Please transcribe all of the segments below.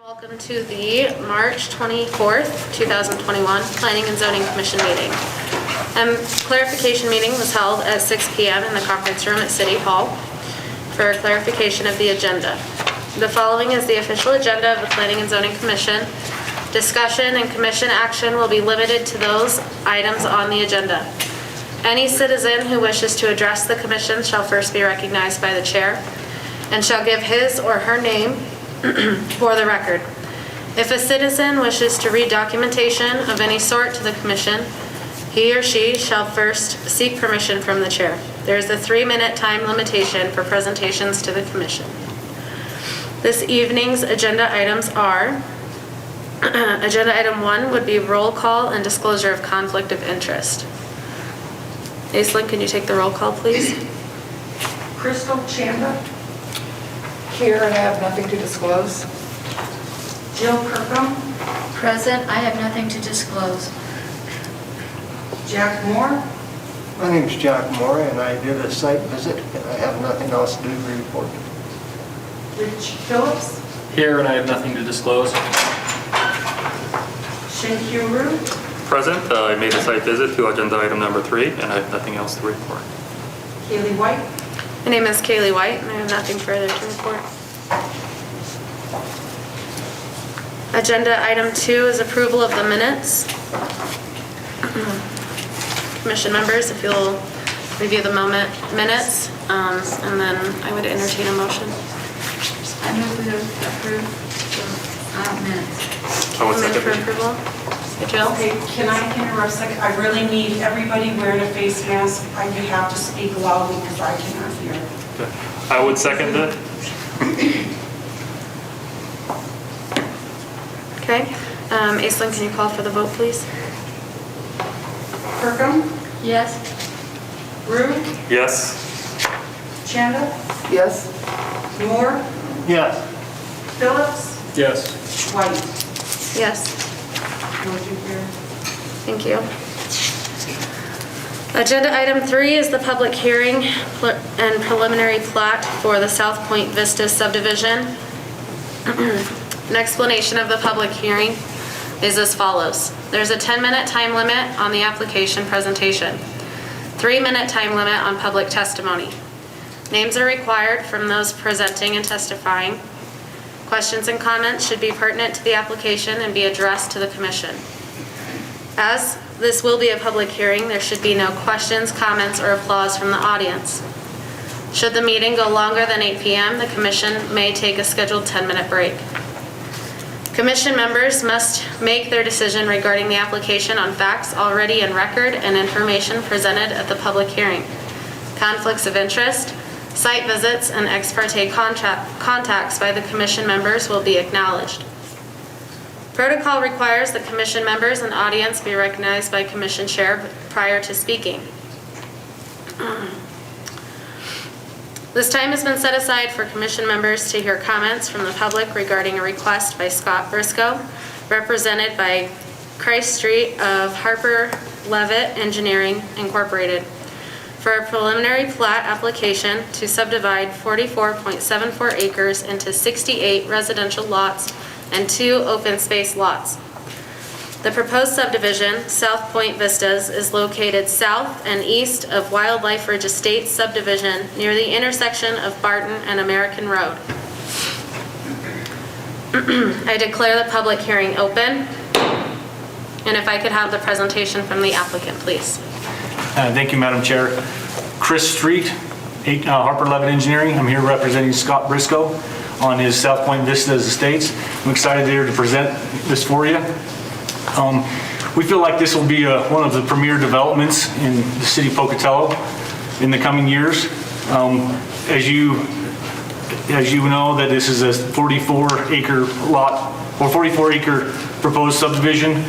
Welcome to the March 24th, 2021 Planning and Zoning Commission meeting. Clarification meeting was held at 6 p.m. in the conference room at City Hall for clarification of the agenda. The following is the official agenda of the Planning and Zoning Commission. Discussion and commission action will be limited to those items on the agenda. Any citizen who wishes to address the commission shall first be recognized by the chair and shall give his or her name for the record. If a citizen wishes to read documentation of any sort to the commission, he or she shall first seek permission from the chair. There is a 3-minute time limitation for presentations to the commission. This evening's agenda items are agenda item 1 would be roll call and disclosure of conflict of interest. Aislinn, can you take the roll call, please? Crystal Chanda. Here, and I have nothing to disclose. Jill Kirkham. Present, I have nothing to disclose. Jack Moore. My name's Jack Moore, and I did a site visit, and I have nothing else to do to report. Rich Phillips. Here, and I have nothing to disclose. Shin-Kyu Roo. Present. I made a site visit to agenda item number 3, and I have nothing else to report. Kaylee White. My name is Kaylee White, and I have nothing further to report. Agenda item 2 is approval of the minutes. Commission members, if you'll review the minutes, and then I would entertain a motion. I move we approve the minutes. I would Recommend second for it. approval. Jill? Okay, can I interrupt a second? I really need everybody wearing a face mask. You have to speak loudly because I cannot hear. Okay. I would second it. Okay. Aislinn, can you call for the vote, please? Kirkham. Yes. Roo. Yes. Chanda. Yes. Moore. Yes. Phillips. Yes. White. Yes. Motion carried. Thank you. Agenda item 3 is the public hearing and preliminary plat for the South Point Vista subdivision. An explanation of the public hearing is as follows. There's a 10-minute time limit on the application presentation, 3-minute time limit on public testimony. Names are required from those presenting and testifying. Questions and comments should be pertinent to the application and be addressed to the commission. As this will be a public hearing, there should be no questions, comments, or applause from the audience. Should the meeting go longer than 8 p.m., the commission may take a scheduled 10-minute break. Commission members must make their decision regarding the application on facts already in record and information presented at the public hearing. Conflicts of interest, site visits, and ex parte contacts by the commission members will be acknowledged. Protocol requires that commission members and audience be recognized by commission chair prior to speaking. This time has been set aside for commission members to hear comments from the public regarding a request by Scott Briscoe, represented by Christ Street of Harper Levitt Engineering Incorporated, for a preliminary plat application to subdivide 44.74 acres into 68 residential lots and 2 open space lots. The proposed subdivision, South Point Vistas, is located south and east of Wildlife Ridge Estates subdivision near the intersection of Barton and American Road. I declare the public hearing open. And if I could have the presentation from the applicant, please. Thank you, Madam Chair. Chris Street, Harper Levitt Engineering. I'm here representing Scott Briscoe on his South Point Vistas Estates. I'm excited here to present this for you. We feel like this will be one of the premier developments in the city of Pocatello in the coming years. As you know, that this is a 44-acre lot or 44-acre proposed subdivision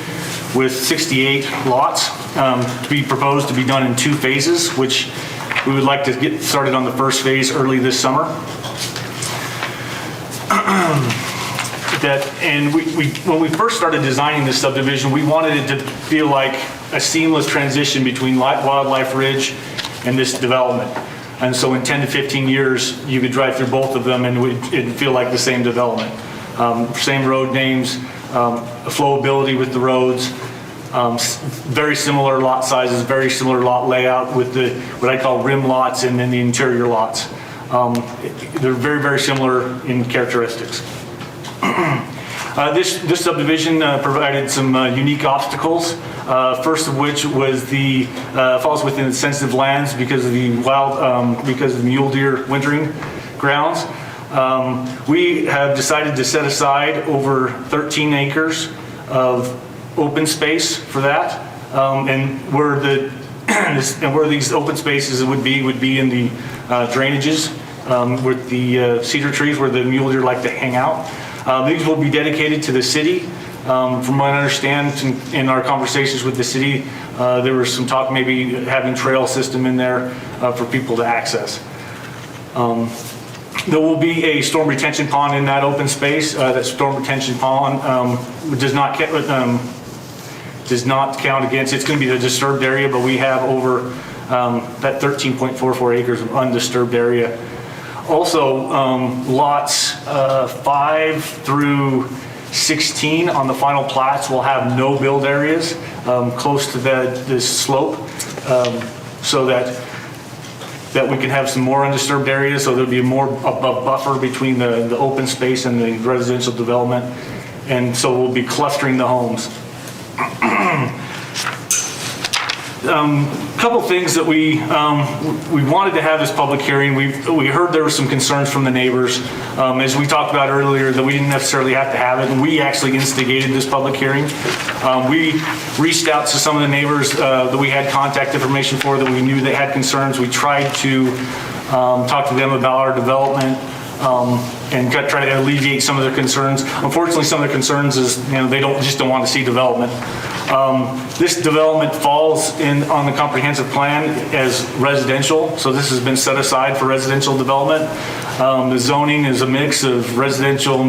with 68 lots to be proposed to be done in 2 phases, which we would like to get started on the first phase early this summer. When we first started designing this subdivision, we wanted it to feel like a seamless transition between Wildlife Ridge and this development. And so in 10 to 15 years, you could drive through both of them and it'd feel like the same development. Same road names, flowability with the roads, very similar lot sizes, very similar lot layout with the, what I call rim lots and then the interior lots. They're very, very similar in characteristics. This subdivision provided some unique obstacles. First of which was the falls within the sensitive lands because of the because of the mule deer wintering grounds. We have decided to set aside over 13 acres of open space for that, and where these open spaces would be in the drainages with the cedar trees where the mule deer like to hang out. These will be dedicated to the city. From what I understand in our conversations with the city, there was some talk maybe having trail system in there for people to access. There will be a storm retention pond in that open space. That storm retention pond does not count against, it's going to be the disturbed area, but we have over that 13.44 acres of undisturbed area. Also, lots 5 through 16 on the final plats will have no build areas close to this slope, so that we can have some more undisturbed areas, so there'll be a buffer between the open space and the residential development, and so we'll be clustering the homes. Couple things that we wanted to have this public hearing. We heard there were some concerns from the neighbors, as we talked about earlier, that we didn't necessarily have to have it, and we actually instigated this public hearing. We reached out to some of the neighbors that we had contact information for, that we knew they had concerns. We tried to talk to them about our development and try to alleviate some of their concerns. Unfortunately, some of their concerns is, they just don't want to see development. This development falls on the comprehensive plan as residential, so this has been set aside for residential development. The zoning is a mix of residential,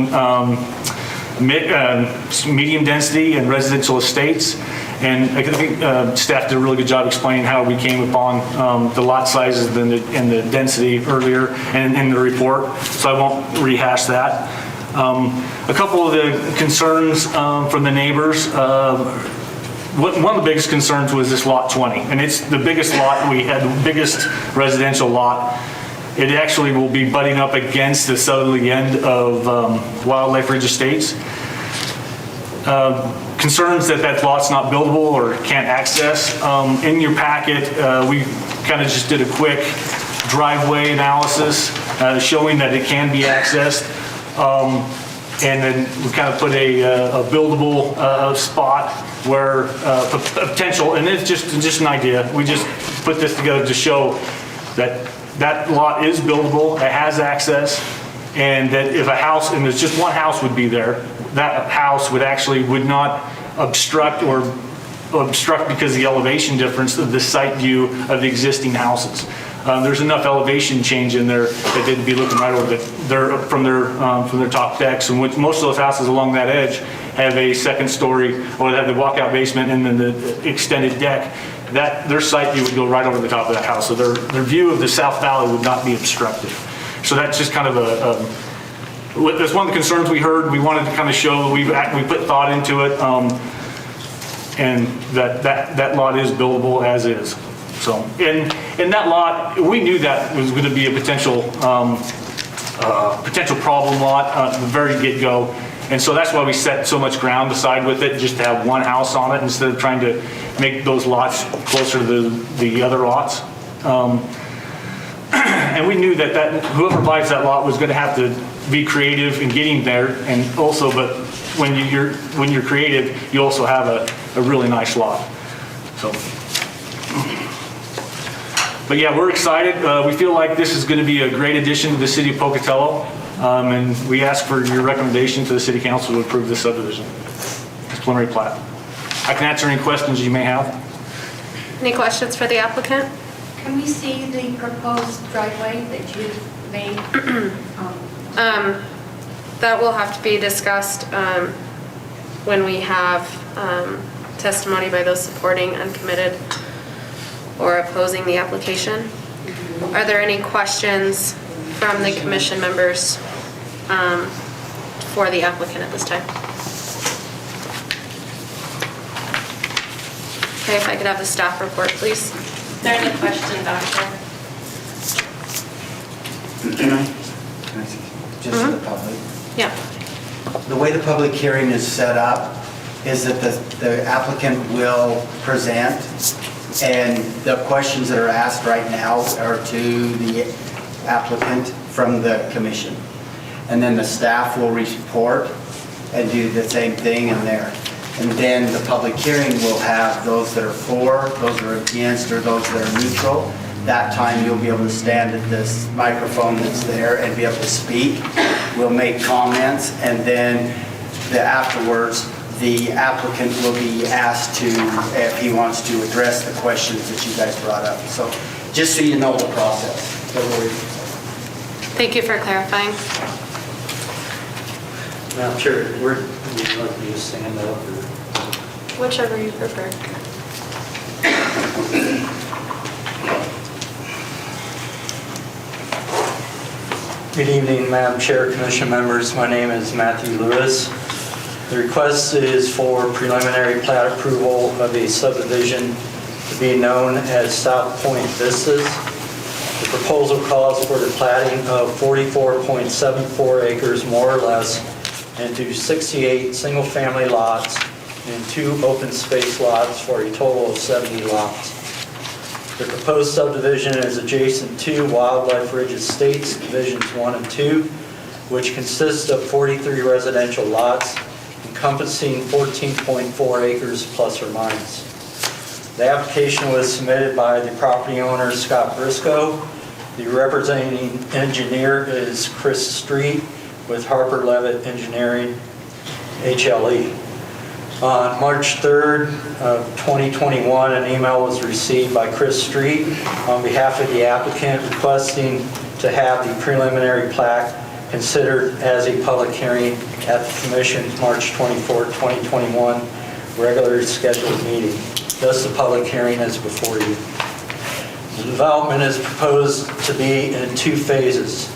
medium density and residential estates. And I think staff did a really good job explaining how we came upon the lot sizes and the density earlier and in the report, so I won't rehash that. A couple of the concerns from the neighbors, one of the biggest concerns was this lot 20, and it's the biggest lot we had, the biggest residential lot. It actually will be butting up against the southerly end of Wildlife Ridge Estates. Concerns that lot's not buildable or can't access. In your packet, we kind of just did a quick driveway analysis showing that it can be accessed. And then we kind of put a buildable spot where potential, and it's just an idea. We just put this together to show that lot is buildable, it has access, and that if a house, and there's just one house would be there, that house would not obstruct because of the elevation difference of the site view of the existing houses. There's enough elevation change in there that they'd be looking right over from their top decks, and which most of those houses along that edge have a second story, or they have the walkout basement and then the extended deck. Their site view would go right over the top of that house, so their view of the South Valley would not be obstructed. So that's just kind of that's one of the concerns we heard. We wanted to kind of show we put thought into it, and that lot is buildable as is. So in that lot, we knew that was going to be a potential problem lot at the very get-go, and so that's why we set so much ground aside with it, just to have one house on it instead of trying to make those lots closer to the other lots. And we knew that whoever buys that lot was going to have to be creative in getting there, and also, but when you're creative, you also have a really nice lot. So. But yeah, we're excited. We feel like this is going to be a great addition to the city of Pocatello, and we ask for your recommendation to the city council to approve this subdivision, this preliminary plat. I can answer any questions you may have. Any questions for the applicant? Can we see the proposed driveway that you made? That will have to be discussed when we have testimony by those supporting, uncommitted, or opposing the application. Are there any questions from the commission members for the applicant at this time. Okay, if I could have the staff report, please. Is there any question, Doctor? Can I see? Just to the public. Yeah. The way the public hearing is set up is that the applicant will present, and the questions that are asked right now are to the applicant from the commission. And then the staff will report and do the same thing in there. And then the public hearing will have those that are for, those that are against, or those that are neutral. That time you'll be able to stand at this microphone that's there and be able to speak. We'll make comments, and then afterwards, the applicant will be asked to, if he wants to, address the questions that you guys brought up. So just so you know the process. Thank you for clarifying. Madam Chair, would you like me to stand up or? Whichever you prefer. Good evening, Madam Chair, Commission members. My name is Matthew Lewis. The request is for preliminary plat approval of a subdivision to be known as South Point Vistas. The proposal calls for the platting of 44.74 acres, more or less, into 68 single-family lots and 2 open space lots for a total of 70 lots. The proposed subdivision is adjacent to Wildlife Estates, Divisions 1 and 2, which consists of 43 residential lots encompassing 14.4 acres plus or minus. The application was submitted by the property owner, Scott Briscoe. The representing engineer is Chris Street with Harper Levitt Engineering, HLE. On March 3rd of 2021, an email was received by Chris Street on behalf of the applicant requesting to have the preliminary plat considered as a public hearing at the Commission's March 24, 2021 regularly scheduled meeting. Thus, the public hearing is before you. The development is proposed to be in 2 phases.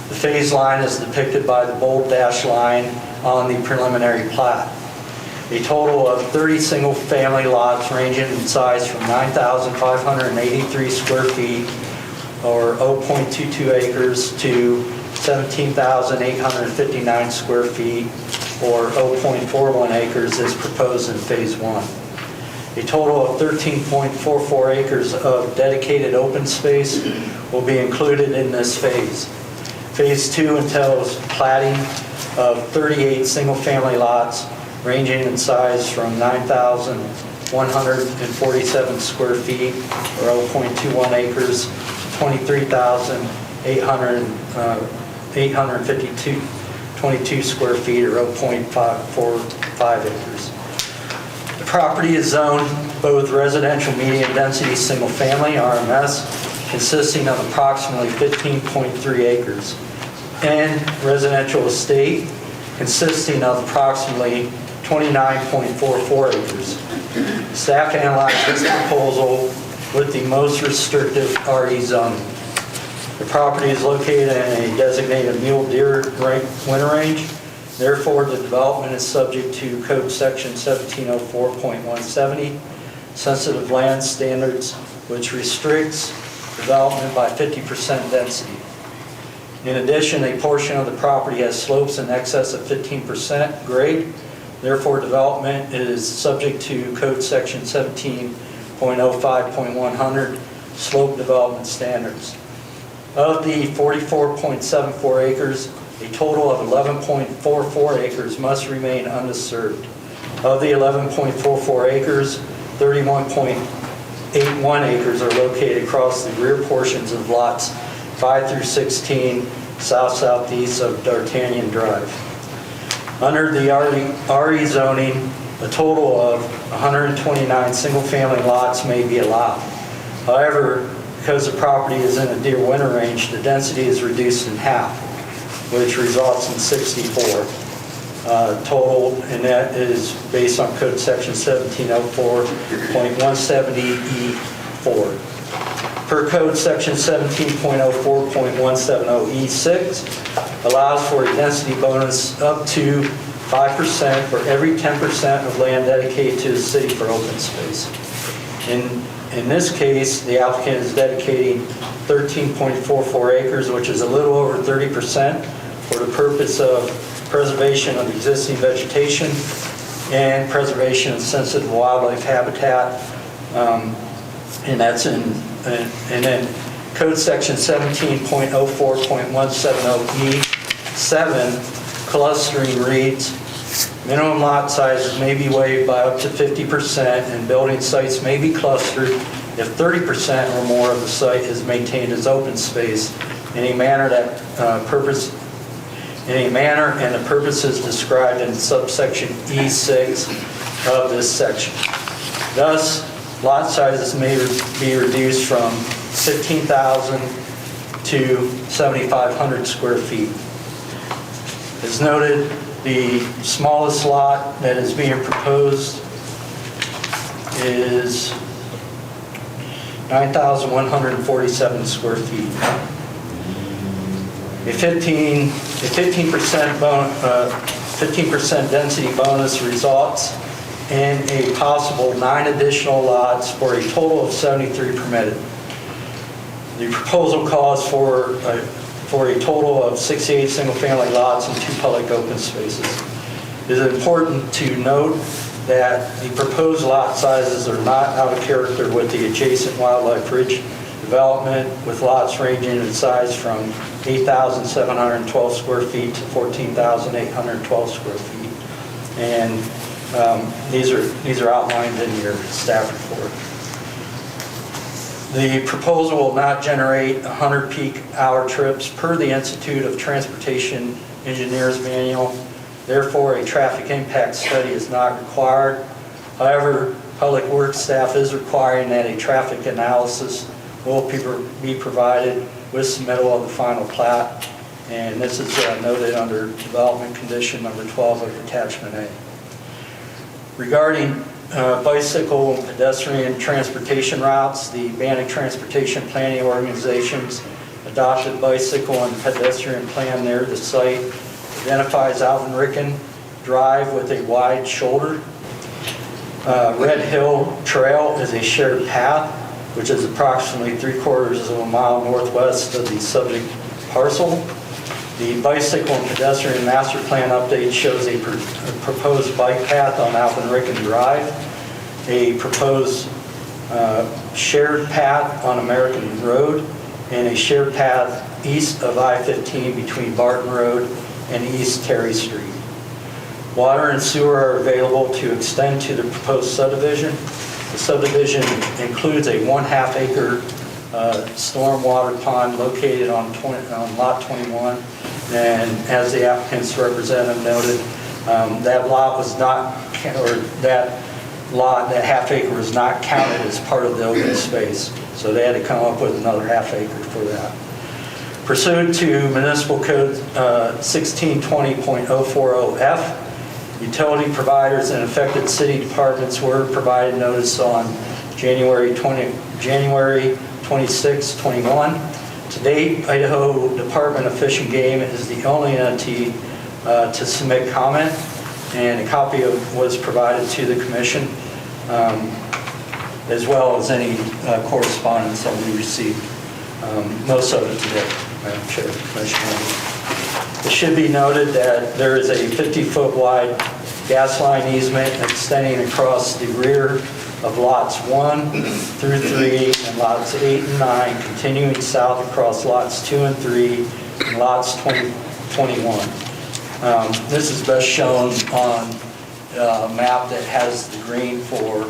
The phase line is depicted by the bold dashed line on the preliminary plat. A total of 30 single-family lots ranging in size from 9,583 square feet, or 0.22 acres, to 17,859 square feet, or 0.41 acres, is proposed in Phase 1. A total of 13.44 acres of dedicated open space will be included in this phase. Phase 2 entails platting of 38 single-family lots ranging in size from 9,147 square feet, or 0.21 acres, to 23,852 square feet, or 0.545 acres. The property is zoned both residential medium density single family, RMS, consisting of approximately 15.3 acres, and residential estate, consisting of approximately 29.44 acres. Staff analyzed this proposal with the most restrictive RE zoning. The property is located in a designated mule deer winter range. Therefore, the development is subject to Code Section 1704.170, sensitive land standards, which restricts development by 50% density. In addition, a portion of the property has slopes in excess of 15% grade. Therefore, development is subject to Code Section 17.05.100, slope development standards. Of the 44.74 acres, a total of 11.44 acres must remain undisturbed. Of the 11.44 acres, 31.81 acres are located across the rear portions of lots 5 through 16, south-southeast of D'Artagnan Drive. Under the RE zoning, a total of 129 single-family lots may be allowed. However, because the property is in a deer winter range, the density is reduced in half, which results in 64 total, and that is based on Code Section 1704.170E4. Per Code Section 17.04.170E6, allows for a density bonus up to 5% for every 10% of land dedicated to the city for open space. In this case, the applicant is dedicating 13.44 acres, which is a little over 30%, for the purpose of preservation of existing vegetation and preservation of sensitive wildlife habitat. And that's and then Code Section 17.04.170E7 clustering reads, minimum lot sizes may be waived by up to 50% and building sites may be clustered if 30% or more of the site is maintained as open space in a manner and the purposes described in subsection E6 of this section. Thus, lot sizes may be reduced from 15,000 to 7,500 square feet. As noted, the smallest lot that is being proposed is 9,147 square feet. A 15% density bonus results in a possible 9 additional lots for a total of 73 permitted. The proposal calls for a total of 68 single-family lots and 2 public open spaces. It is important to note that the proposed lot sizes are not out of character with the adjacent Wildlife Ridge development, with lots ranging in size from 8,712 square feet to 14,812 square feet. And these are outlined in your staff report. The proposal will not generate 100 peak hour trips per the Institute of Transportation Engineers Manual. Therefore, a traffic impact study is not required. However, Public Works staff is requiring that a traffic analysis will be provided with submittal of the final plat. And this is noted under development condition number 12 of attachment A. Regarding bicycle and pedestrian transportation routes, the Bannock Transportation Planning Organization's adopted bicycle and pedestrian plan near the site identifies Alvin Ricken Drive with a wide shoulder. Red Hill Trail is a shared path, which is approximately 3/4 of a mile northwest of the subject parcel. The bicycle and pedestrian master plan update shows a proposed bike path on Alvin Ricken Drive, a proposed shared path on American Road, and a shared path east of I-15 between Barton Road and East Terry Street. Water and sewer are available to extend to the proposed subdivision. The subdivision includes a 1/2 acre stormwater pond located on lot 21. And as the applicant's representative noted, that lot was not, or that 1/2 acre was not counted as part of the open space. So they had to come up with another 1/2 acre for that. Pursuant to Municipal Code 1620.040F, utility providers and affected city departments were provided notice on January 26, 21. To date, Idaho Department of Fish and Game is the only entity to submit comment, and a copy was provided to the commission, as well as any correspondence that we received. Most of it today, Madam Chair, Commission members. It should be noted that there is a 50-foot wide gas line easement extending across the rear of lots 1 through 3 and lots 8 and 9, continuing south across lots 2 and 3 and lots 21. This is best shown on a map that has the green for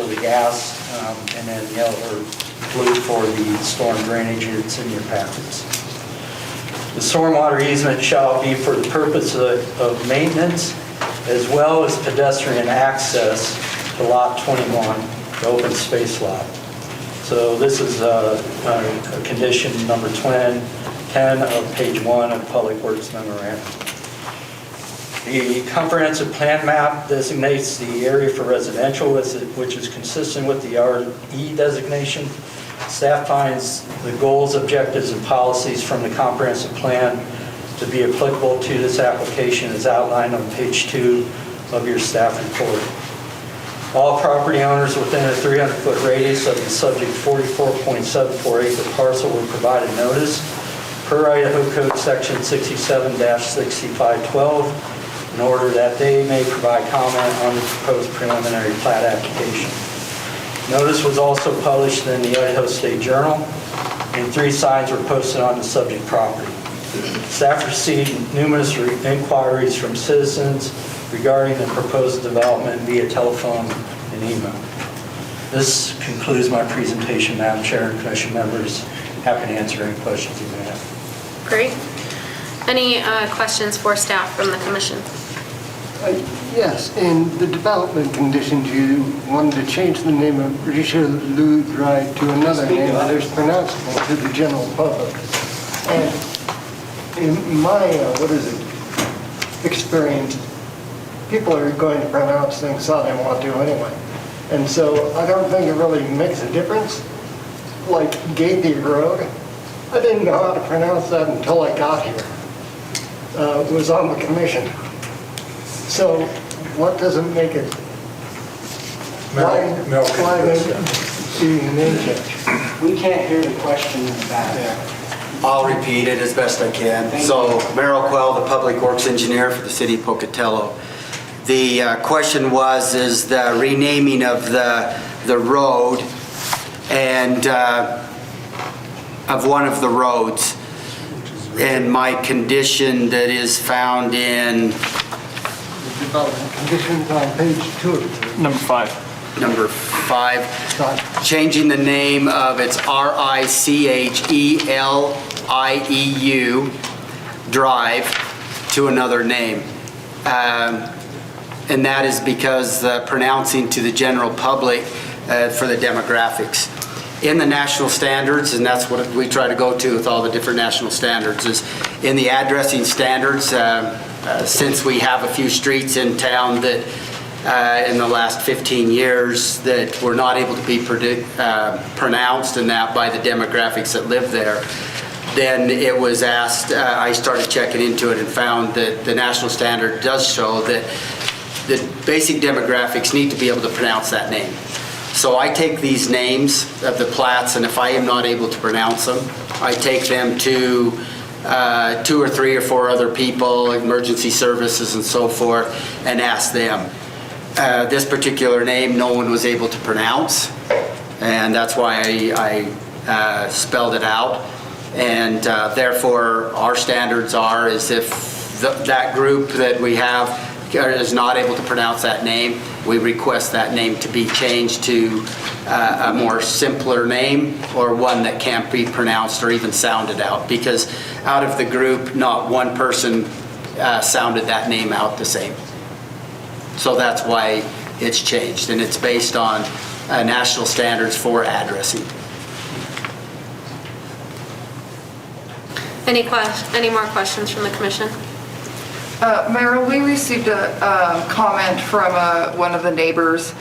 the gas and then yellow or blue for the storm drainage. It's in your packets. The stormwater easement shall be for the purpose of maintenance as well as pedestrian access to lot 21, the open space lot. So this is a condition number 10 of page 1 of Public Works Memorandum. The comprehensive plan map designates the area for residential, which is consistent with the RE designation. Staff finds the goals, objectives, and policies from the comprehensive plan to be applicable to this application is outlined on page 2 of your staff report. All property owners within a 300-foot radius of the subject 44.74 acre parcel were provided notice per Idaho Code Section 67-6512 in order that they may provide comment on the proposed preliminary plat application. Notice was also published in the Idaho State Journal, and 3 signs were posted on the subject property. Staff received numerous inquiries from citizens regarding the proposed development via telephone and email. This concludes my presentation, Madam Chair and Commission members. Happy to answer any questions you may have. Great. Any questions for staff from the commission? Yes, in the development conditions, you wanted to change the name of Richelieu Drive to another name that is pronounceable to the general public. And in my, experience, people are going to pronounce things how they want to anyway. And so I don't think it really makes a difference. Like Gately Road, I didn't know how to pronounce that until I got here. Was on the commission. So what does it make it? Why do you name change? We can't hear the question in the back. I'll repeat it as best I can. So, Merrill Quell, the Public Works Engineer for the City of Pocatello. The question is the renaming of the road and of one of the roads. And my condition that is found in Development conditions on page 2. Number 5. number 5, changing the name of its RICHELIEU Drive to another name. And that is because pronouncing to the general public for the demographics. In the national standards, and that's what we try to go to with all the different national standards, is in the addressing standards, since we have a few streets in town that in the last 15 years that were not able to be pronounced and that by the demographics that live there, then it was asked, I started checking into it and found that the national standard does show that the basic demographics need to be able to pronounce that name. So I take these names of the plats, and if I am not able to pronounce them, I take them to 2 or 3 or 4 other people, emergency services and so forth, and ask them. This particular name no one was able to pronounce, and that's why I spelled it out. And therefore, our standards is if that group that we have is not able to pronounce that name, we request that name to be changed to a more simpler name or one that can't be pronounced or even sounded out, because out of the group, not one person sounded that name out the same. So that's why it's changed, and it's based on national standards for addressing. Any more questions from the commission? Meryl, we received a comment from one of the neighbors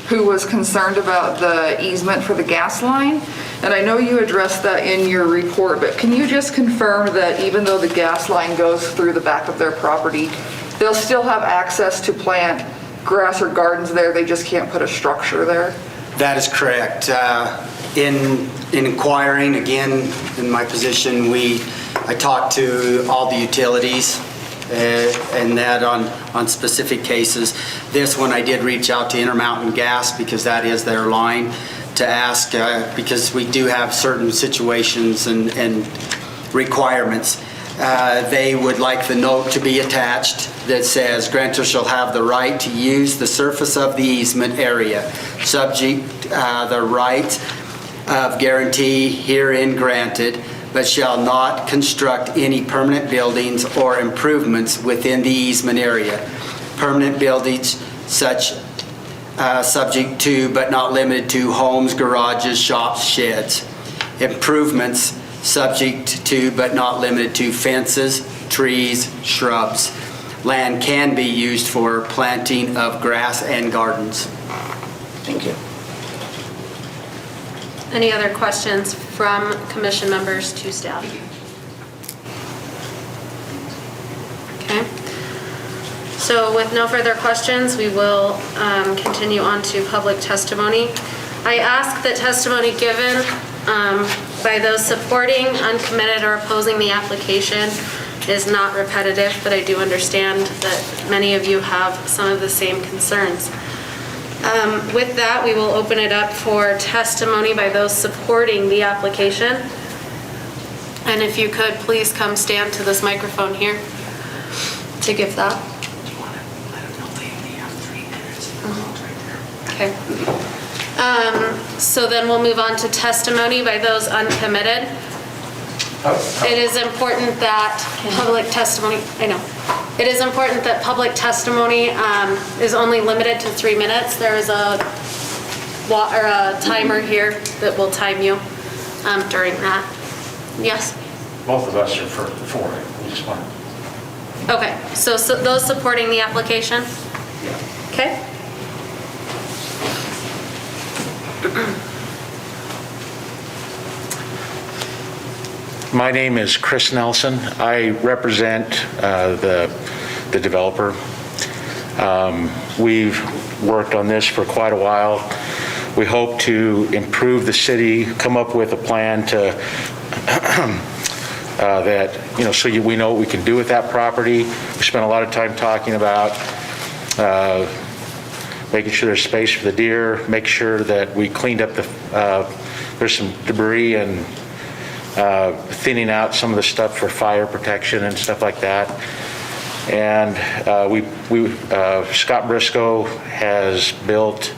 who was concerned about the easement for the gas line. And I know you addressed that in your report, but can you just confirm that even though the gas line goes through the back of their property, they'll still have access to plant grass or gardens there, they just can't put a structure there? That is correct. In inquiring, again, in my position, I talked to all the utilities and that on specific cases. This one I did reach out to Intermountain Gas because that is their line, to ask, because we do have certain situations and requirements. They would like the note to be attached that says, grantor shall have the right to use the surface of the easement area, subject the right of guarantee herein granted, but shall not construct any permanent buildings or improvements within the easement area. Permanent buildings such subject to but not limited to homes, garages, shops, sheds. Improvements subject to but not limited to fences, trees, shrubs. Land can be used for planting of grass and gardens. Thank you. Any other questions from commission members to staff? So with no further questions, we will continue on to public testimony. I ask that testimony given by those supporting, uncommitted, or opposing the application is not repetitive, but I do understand that many of you have some of the same concerns. With that, we will open it up for testimony by those supporting the application. And if you could, please come stand to this microphone here to give that. Okay. So then we'll move on to testimony by those uncommitted. It is important that public testimony, I know. It is important that public testimony is only limited to 3 minutes. There is a timer here that will time you during that. Yes? Both of us are for it. We just want. Okay, so those supporting the application? Yeah. Okay. My name is Chris Nelson. I represent the developer. We've worked on this for quite a while. We hope to improve the city, come up with a plan to we know what we can do with that property. We spent a lot of time talking about making sure there's space for the deer, make sure that we cleaned up there's some debris and thinning out some of the stuff for fire protection and stuff like that. And Scott Briscoe has built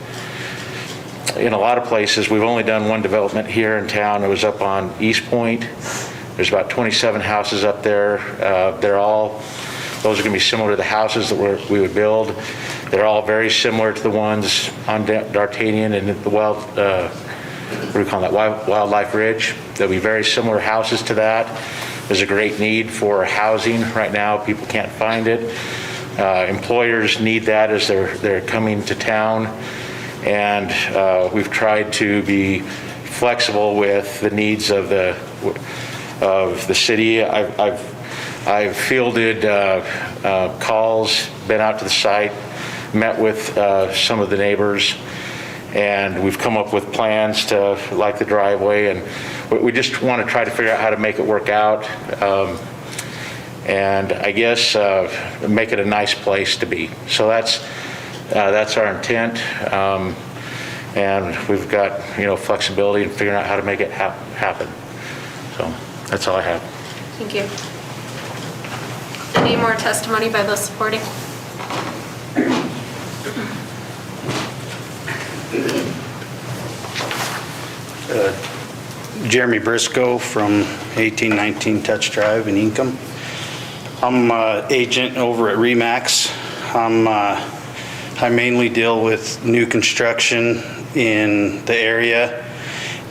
in a lot of places. We've only done one development here in town. It was up on East Point. There's about 27 houses up there. Those are going to be similar to the houses that we would build. They're all very similar to the ones on D'Artagnan and the Wildlife Ridge. There'll be very similar houses to that. There's a great need for housing right now. People can't find it. Employers need that as they're coming to town. And we've tried to be flexible with the needs of the city. I've fielded calls, been out to the site, met with some of the neighbors, and we've come up with plans to, like the driveway, and we just want to try to figure out how to make it work out, and I guess make it a nice place to be. So that's our intent, and we've got flexibility in figuring out how to make it happen. So that's all I have. Thank you. Any more testimony by those supporting? Jeremy Briscoe from 1819 Touch Drive in Inkom. I'm an agent over at RE/MAX. I mainly deal with new construction in the area,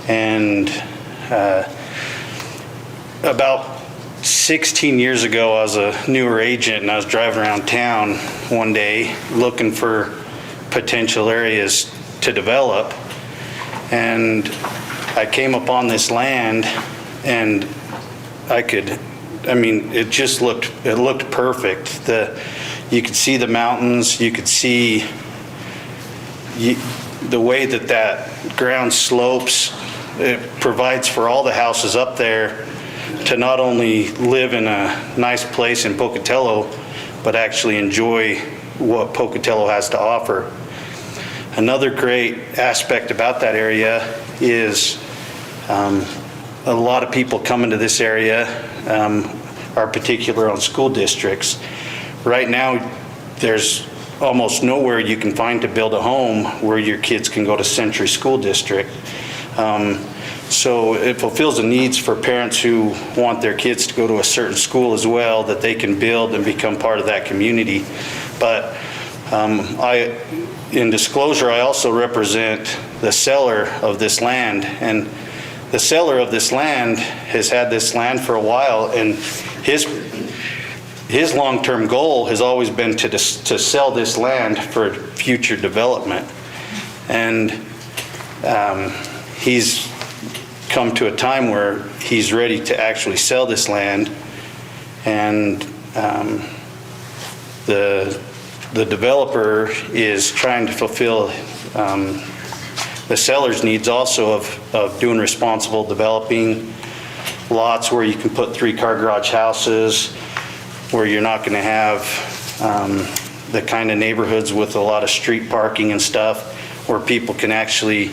and about 16 years ago I was a newer agent, and I was driving around town one day looking for potential areas to develop, and I came upon this land, and it looked perfect. You could see the mountains, you could see the way that ground slopes. It provides for all the houses up there to not only live in a nice place in Pocatello, but actually enjoy what Pocatello has to offer. Another great aspect about that area is a lot of people come into this area are particular on school districts. Right now, there's almost nowhere you can find to build a home where your kids can go to Century School District. So it fulfills the needs for parents who want their kids to go to a certain school as well, that they can build and become part of that community. But in disclosure, I also represent the seller of this land, and the seller of this land has had this land for a while, and his long-term goal has always been to sell this land for future development. And he's come to a time where he's ready to actually sell this land, and the the developer is trying to fulfill the seller's needs also of doing responsible developing lots where you can put 3-car garage houses, where you're not going to have the kind of neighborhoods with a lot of street parking and stuff, where people can actually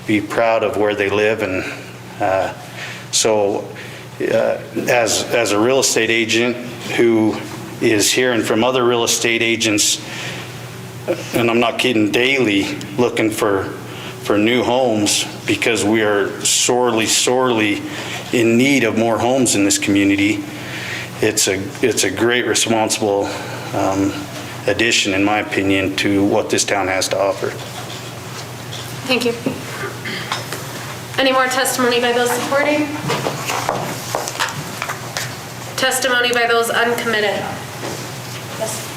be proud of where they live. And as a real estate agent who is hearing from other real estate agents, and I'm not kidding, daily looking for new homes, because we are sorely in need of more homes in this community, it's a great responsible addition, in my opinion, to what this town has to offer. Thank you. Any more testimony by those supporting? Testimony by those uncommitted? Yes.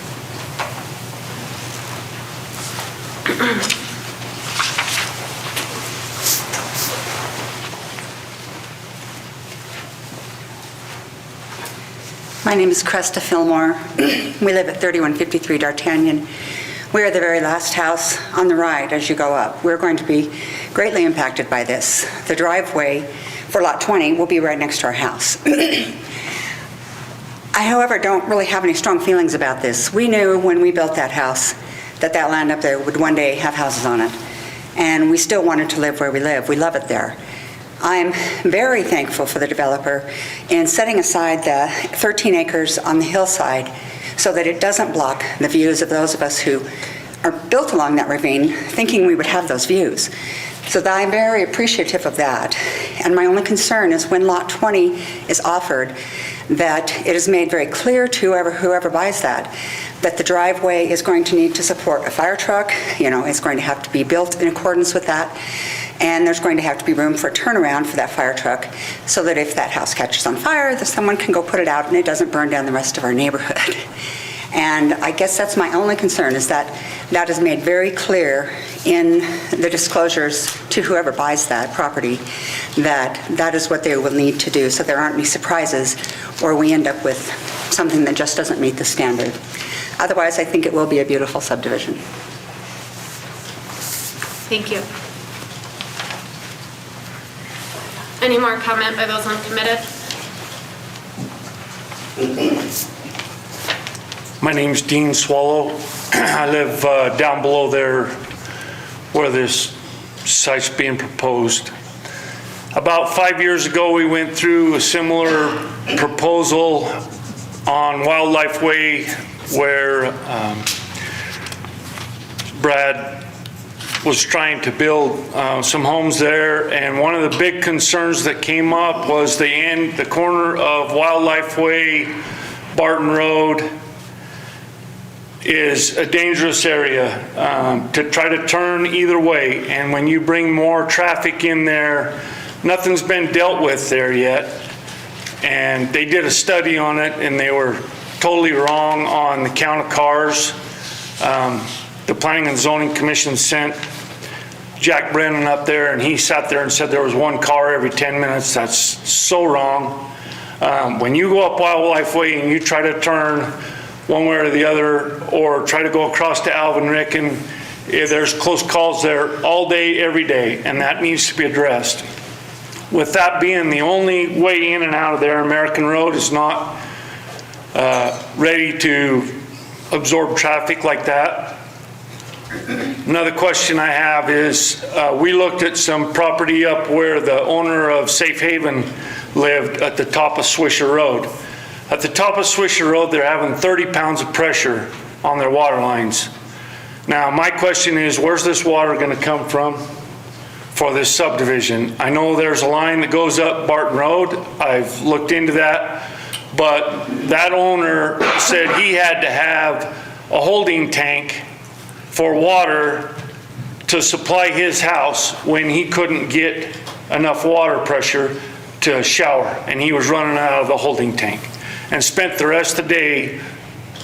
My name is Cresta Fillmore. We live at 3153 D'Artagnan. We are the very last house on the right as you go up. We're going to be greatly impacted by this. The driveway for lot 20 will be right next to our house. I, however, don't really have any strong feelings about this. We knew when we built that house that that land up there would one day have houses on it. And we still wanted to live where we live. We love it there. I'm very thankful for the developer in setting aside the 13 acres on the hillside so that it doesn't block the views of those of us who are built along that ravine thinking we would have those views. So that I'm very appreciative of that. And my only concern is when lot 20 is offered, that it is made very clear to whoever buys that the driveway is going to need to support a fire truck, it's going to have to be built in accordance with that, and there's going to have to be room for a turnaround for that fire truck so that if that house catches on fire, that someone can go put it out and it doesn't burn down the rest of our neighborhood. And I guess that's my only concern, is that that is made very clear in the disclosures to whoever buys that property, that that is what they will need to do, so there aren't any surprises or we end up with something that just doesn't meet the standard. Otherwise, I think it will be a beautiful subdivision. Thank you. Any more comment by those uncommitted? My name's Dean Swallow. I live down below there where this site's being proposed. About 5 years ago, we went through a similar proposal on Wildlife Way where Brad was trying to build some homes there, and one of the big concerns that came up was the corner of Wildlife Way, Barton Road is a dangerous area to try to turn either way, and when you bring more traffic in there, nothing's been dealt with there yet. And they did a study on it and they were totally wrong on the count of cars. The Planning and Zoning Commission sent Jack Brennan up there and he sat there and said there was 1 car every 10 minutes. That's so wrong. When you go up Wildlife Way and you try to turn one way or the other, or try to go across to Alvin Ricken, there's close calls there all day, every day, and that needs to be addressed. With that being the only way in and out of there, American Road is not ready to absorb traffic like that. Another question I have is, we looked at some property up where the owner of Safe Haven lived at the top of Swisher Road. At the top of Swisher Road, they're having 30 pounds of pressure on their water lines. Now, my question is, where's this water going to come from for this subdivision? I know there's a line that goes up Barton Road. I've looked into that, but that owner said he had to have a holding tank for water to supply his house when he couldn't get enough water pressure to shower, and he was running out of the holding tank, and spent the rest of the day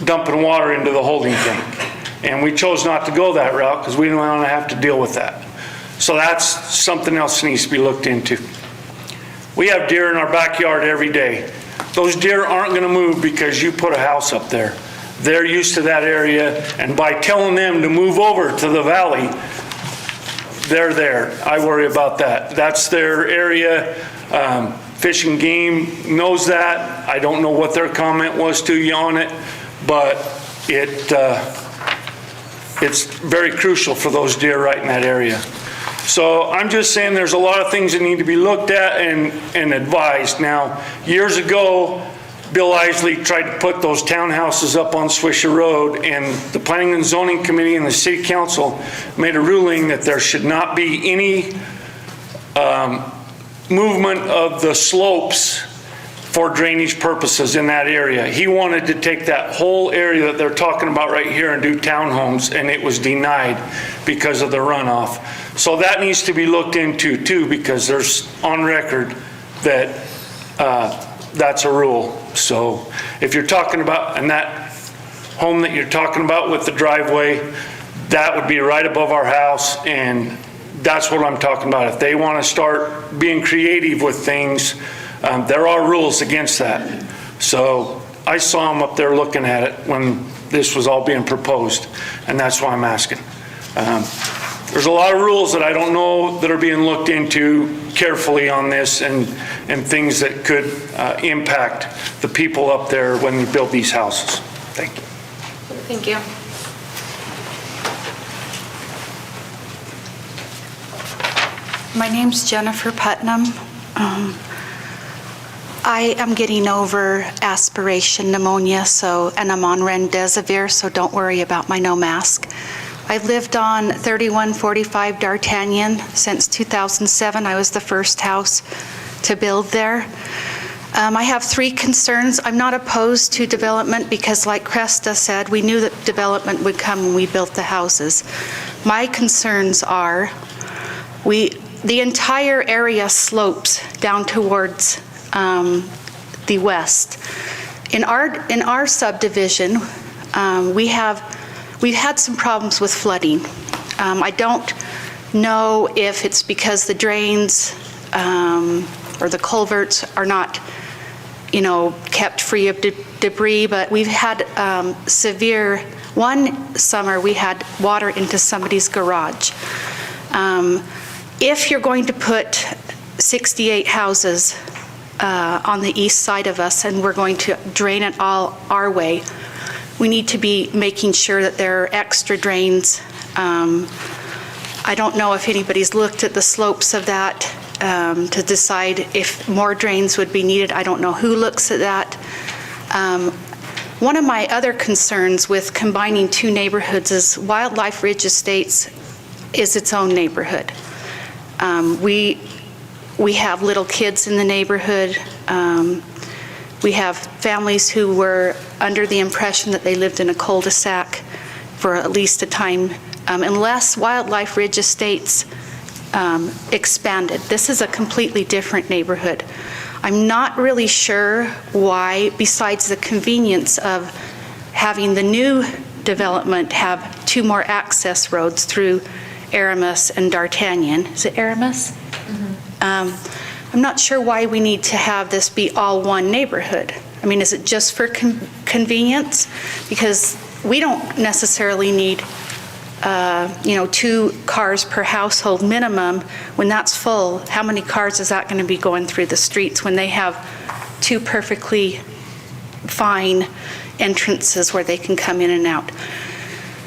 dumping water into the holding tank. And we chose not to go that route because we didn't want to have to deal with that. So that's something else that needs to be looked into. We have deer in our backyard every day. Those deer aren't going to move because you put a house up there. They're used to that area, and by telling them to move over to the valley, they're there. I worry about that. That's their area. Fish and Game knows that. I don't know what their comment was to you on it, but it's very crucial for those deer right in that area. So I'm just saying there's a lot of things that need to be looked at and advised. Now, years ago, Bill Isley tried to put those townhouses up on Swisher Road, and the Planning and Zoning Committee and the City Council made a ruling that there should not be any movement of the slopes for drainage purposes in that area. He wanted to take that whole area that they're talking about right here and do townhomes, and it was denied because of the runoff. So that needs to be looked into too, because there's on record that that's a rule. So if you're talking about, and that home that you're talking about with the driveway, that would be right above our house, and that's what I'm talking about. If they want to start being creative with things, there are rules against that. So I saw them up there looking at it when this was all being proposed, and that's why I'm asking. There's a lot of rules that I don't know that are being looked into carefully on this, and things that could impact the people up there when we build these houses. Thank you. Thank you. My name's Jennifer Putnam. I am getting over aspiration pneumonia, and I'm on remdesivir, so don't worry about my no mask. I've lived on 3145 D'Artagnan since 2007. I was the first house to build there. I have 3 concerns. I'm not opposed to development because, like Cresta said, we knew that development would come when we built the houses. My concerns are the entire area slopes down towards the west. In our subdivision, we've had some problems with flooding. I don't know if it's because the drains or the culverts are not, kept free of debris, but we've had one summer we had water into somebody's garage. If you're going to put 68 houses on the east side of us and we're going to drain it all our way, we need to be making sure that there are extra drains. I don't know if anybody's looked at the slopes of that to decide if more drains would be needed. I don't know who looks at that. One of my other concerns with combining 2 neighborhoods is Wildlife Ridge Estates is its own neighborhood. We have little kids in the neighborhood. We have families who were under the impression that they lived in a cul-de-sac for at least a time, unless Wildlife Ridge Estates expanded. This is a completely different neighborhood. I'm not really sure why, besides the convenience of having the new development have 2 more access roads through Aramis and D'Artagnan. Is it Aramis? I'm not sure why we need to have this be all one neighborhood. I mean, is it just for convenience? Because we don't necessarily need 2 cars per household minimum. When that's full, how many cars is that going to be going through the streets when they have 2 perfectly fine entrances where they can come in and out?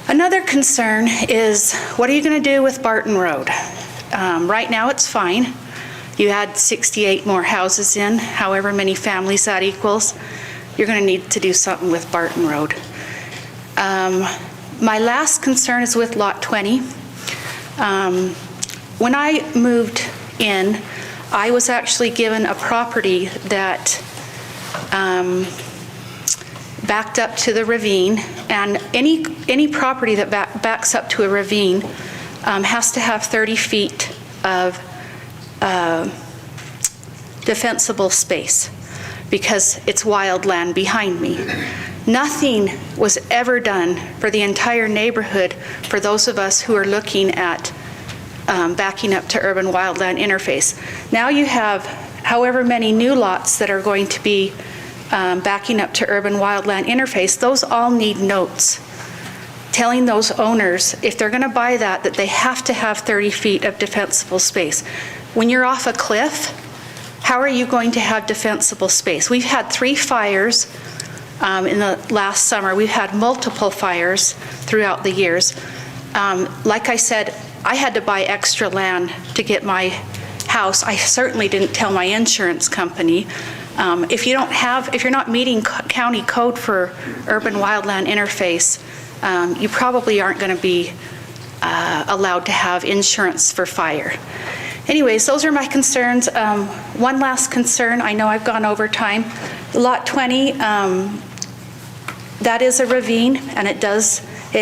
Another concern is, what are you going to do with Barton Road? Right now it's fine. You add 68 more houses in, however many families that equals, you're going to need to do something with Barton Road. My last concern is with Lot 20. When I moved in, I was actually given a property that backed up to the ravine, and any property that backs up to a ravine has to have 30 feet of defensible space because it's wild land behind me. Nothing was ever done for the entire neighborhood for those of us who are looking at backing up to urban wildland interface. Now you have however many new lots that are going to be backing up to urban wildland interface, those all need notes telling those owners, if they're going to buy that they have to have 30 feet of defensible space. When you're off a cliff, how are you going to have defensible space? We've had 3 fires in the last summer. We've had multiple fires throughout the years. Like I said, I had to buy extra land to get my house. I certainly didn't tell my insurance company. If you're not meeting county code for urban wildland interface, you probably aren't going to be allowed to have insurance for fire. Anyways, those are my concerns. One last concern, I know I've gone over time. Lot 20, that is a ravine, and it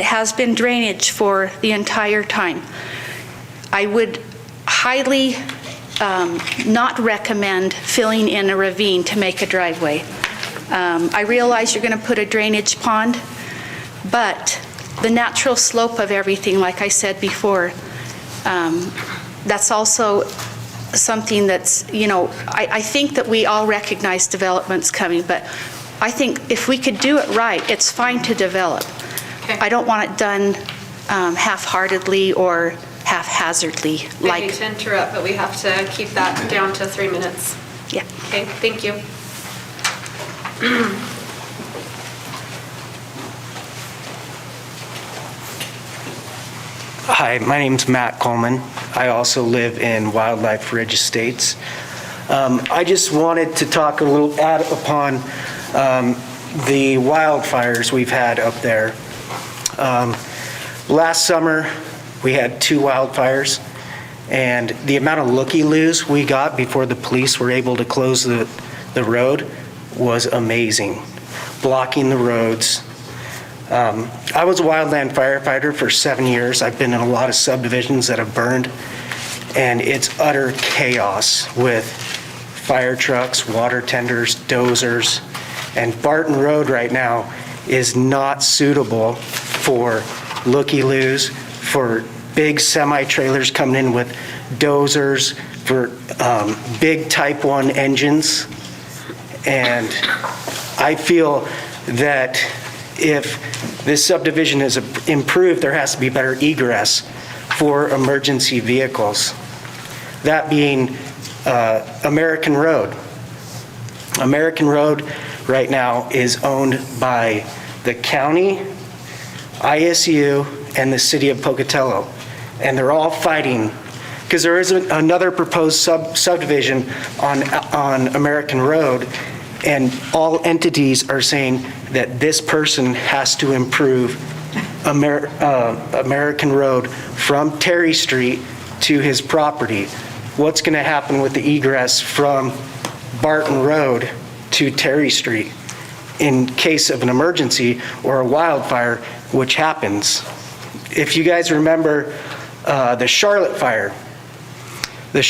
has been drainage for the entire time. I would highly not recommend filling in a ravine to make a driveway. I realize you're going to put a drainage pond, but the natural slope of everything, like I said before, that's also something that's, I think that we all recognize development's coming, but I think if we could do it right, it's fine to develop. Okay. I don't want it done half-heartedly or haphazardly. I hate to interrupt, but we have to keep that down to 3 minutes. Yeah. Okay, thank you. Hi, my name's Matt Coleman. I also live in Wildlife Ridge Estates. I just wanted to talk a little upon the wildfires we've had up there. Last summer, we had 2 wildfires, and the amount of looky-loos we got before the police were able to close the road was amazing, blocking the roads. I was a wildland firefighter for 7 years. I've been in a lot of subdivisions that have burned, and it's utter chaos with fire trucks, water tenders, dozers, and Barton Road right now is not suitable for looky-loos, for big semi-trailers coming in with dozers, for big Type 1 engines. And I feel that if this subdivision is improved, there has to be better egress for emergency vehicles. That being American Road. American Road right now is owned by the county, ISU, and the city of Pocatello. And they're all fighting because there is another proposed subdivision on American Road, and all entities are saying that this person has to improve American Road from Terry Street to his property. What's going to happen with the egress from Barton Road to Terry Street in case of an emergency or a wildfire, which happens? If you guys remember the Charlotte fire, there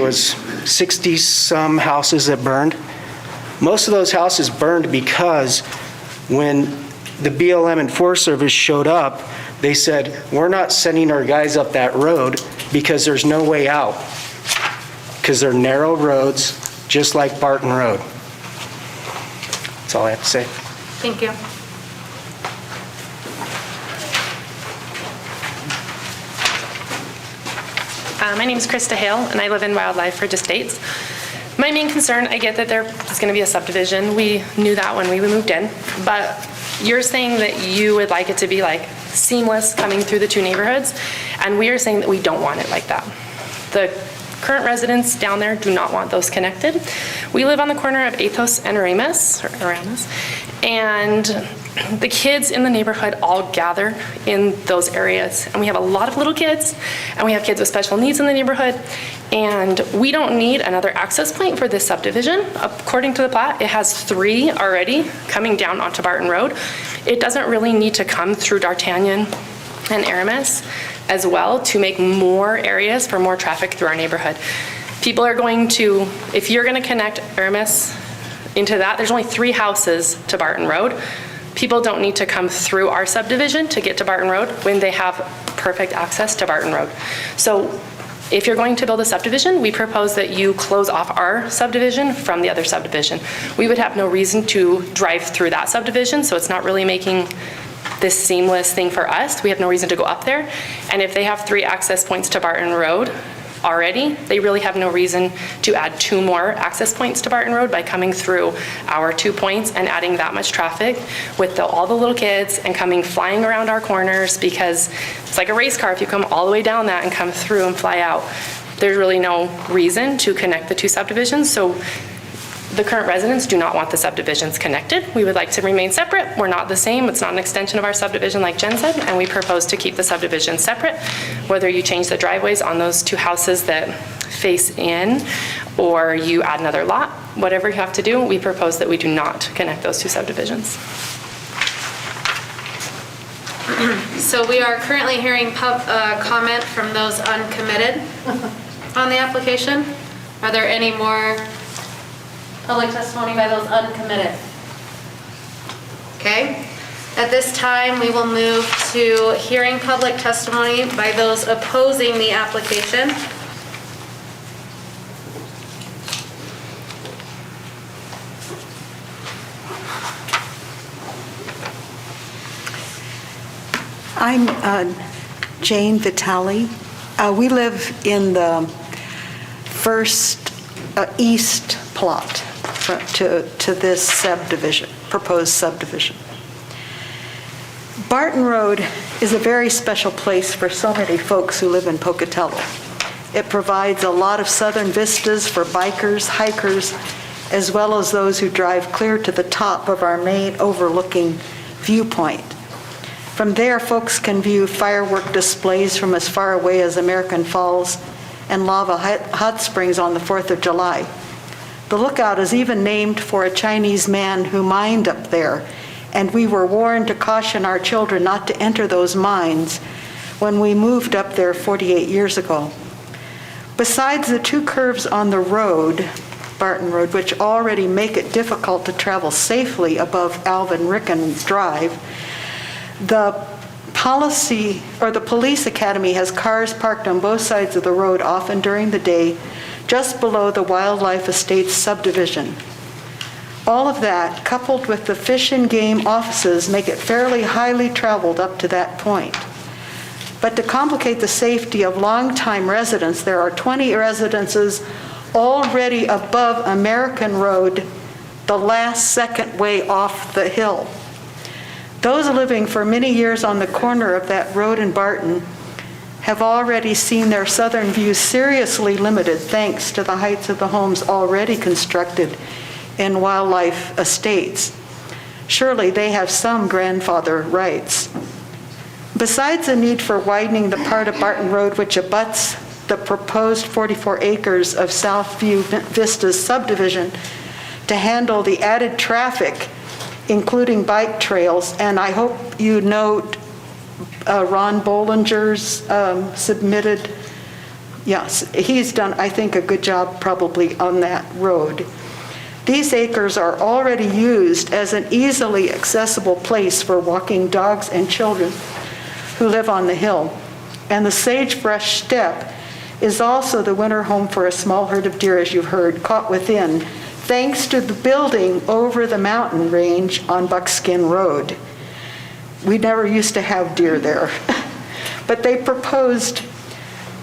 was 60-some houses that burned. Most of those houses burned because when the BLM and Forest Service showed up, they said, we're not sending our guys up that road because there's no way out, because they're narrow roads, just like Barton Road. That's all I have to say. Thank you. My name is Krista Hale, and I live in Wildlife Ridge Estates. My main concern, I get that there is going to be a subdivision. We knew that when we moved in, but you're saying that you would like it to be like seamless coming through the 2 neighborhoods, and we are saying that we don't want it like that. The current residents down there do not want those connected. We live on the corner of Athos and Aramis, and the kids in the neighborhood all gather in those areas. And we have a lot of little kids, and we have kids with special needs in the neighborhood, and we don't need another access point for this subdivision. According to the plat, it has 3 already coming down onto Barton Road. It doesn't really need to come through D'Artagnan and Aramis as well to make more areas for more traffic through our neighborhood. People are going to, if you're going to connect Aramis into that, there's only 3 houses to Barton Road. People don't need to come through our subdivision to get to Barton Road when they have perfect access to Barton Road. So If you're going to build a subdivision, we propose that you close off our subdivision from the other subdivision. We would have no reason to drive through that subdivision, so it's not really making this seamless thing for us. We have no reason to go up there. And if they have 3 access points to Barton Road already, they really have no reason to add 2 more access points to Barton Road by coming through our 2 points and adding that much traffic with all the little kids and coming flying around our corners, because it's like a race car if you come all the way down that and come through and fly out. There's really no reason to connect the 2 subdivisions, so the current residents do not want the subdivisions connected. We would like to remain separate. We're not the same. It's not an extension of our subdivision like Jen said, and we propose to keep the subdivision separate. Whether you change the driveways on those 2 houses that face in, or you add another lot, whatever you have to do, we propose that we do not connect those 2 subdivisions. So we are currently hearing comment from those uncommitted on the application. Are there any more public testimony by those uncommitted? Okay. At this time, we will move to hearing public testimony by those opposing the application. I'm Jane Vitale. We live in the first east plot to this subdivision, proposed subdivision. Barton Road is a very special place for so many folks who live in Pocatello. It provides a lot of southern vistas for bikers, hikers, as well as those who drive clear to the top of our main overlooking viewpoint. From there, folks can view firework displays from as far away as American Falls and lava hot springs on the 4th of July. The lookout is even named for a Chinese man who mined up there, and we were warned to caution our children not to enter those mines when we moved up there 48 years ago. Besides the 2 curves on the road, Barton Road, which already make it difficult to travel safely above Alvin Rickens Drive, the police academy has cars parked on both sides of the road, often during the day, just below the Wildlife Estates subdivision. All of that, coupled with the fish and game offices, make it fairly highly traveled up to that point. But to complicate the safety of longtime residents, there are 20 residences already above American Road, the last second way off the hill. Those living for many years on the corner of that road in Barton have already seen their southern view seriously limited thanks to the heights of the homes already constructed in Wildlife Estates. Surely they have some grandfather rights. Besides the need for widening the part of Barton Road which abuts the proposed 44 acres of Southview Vistas subdivision to handle the added traffic, including bike trails, and I hope you note Ron Bollinger's submitted, yes, he's done, I think, a good job probably on that road. These acres are already used as an easily accessible place for walking dogs and children who live on the hill. And the sagebrush steppe is also the winter home for a small herd of deer, as you've heard, caught within, thanks to the building over the mountain range on Buckskin Road. We never used to have deer there. But they proposed,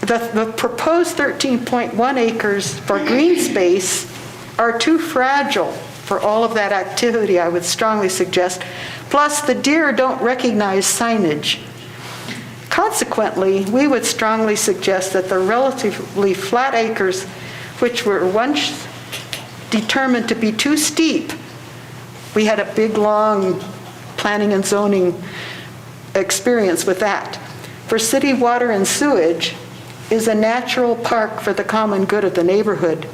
the proposed 13.1 acres for green space are too fragile for all of that activity, I would strongly suggest. Plus, the deer don't recognize signage. Consequently, we would strongly suggest that the relatively flat acres, which were once determined to be too steep, we had a big, long planning and zoning experience with that, for city water and sewage, is a natural park for the common good of the neighborhood,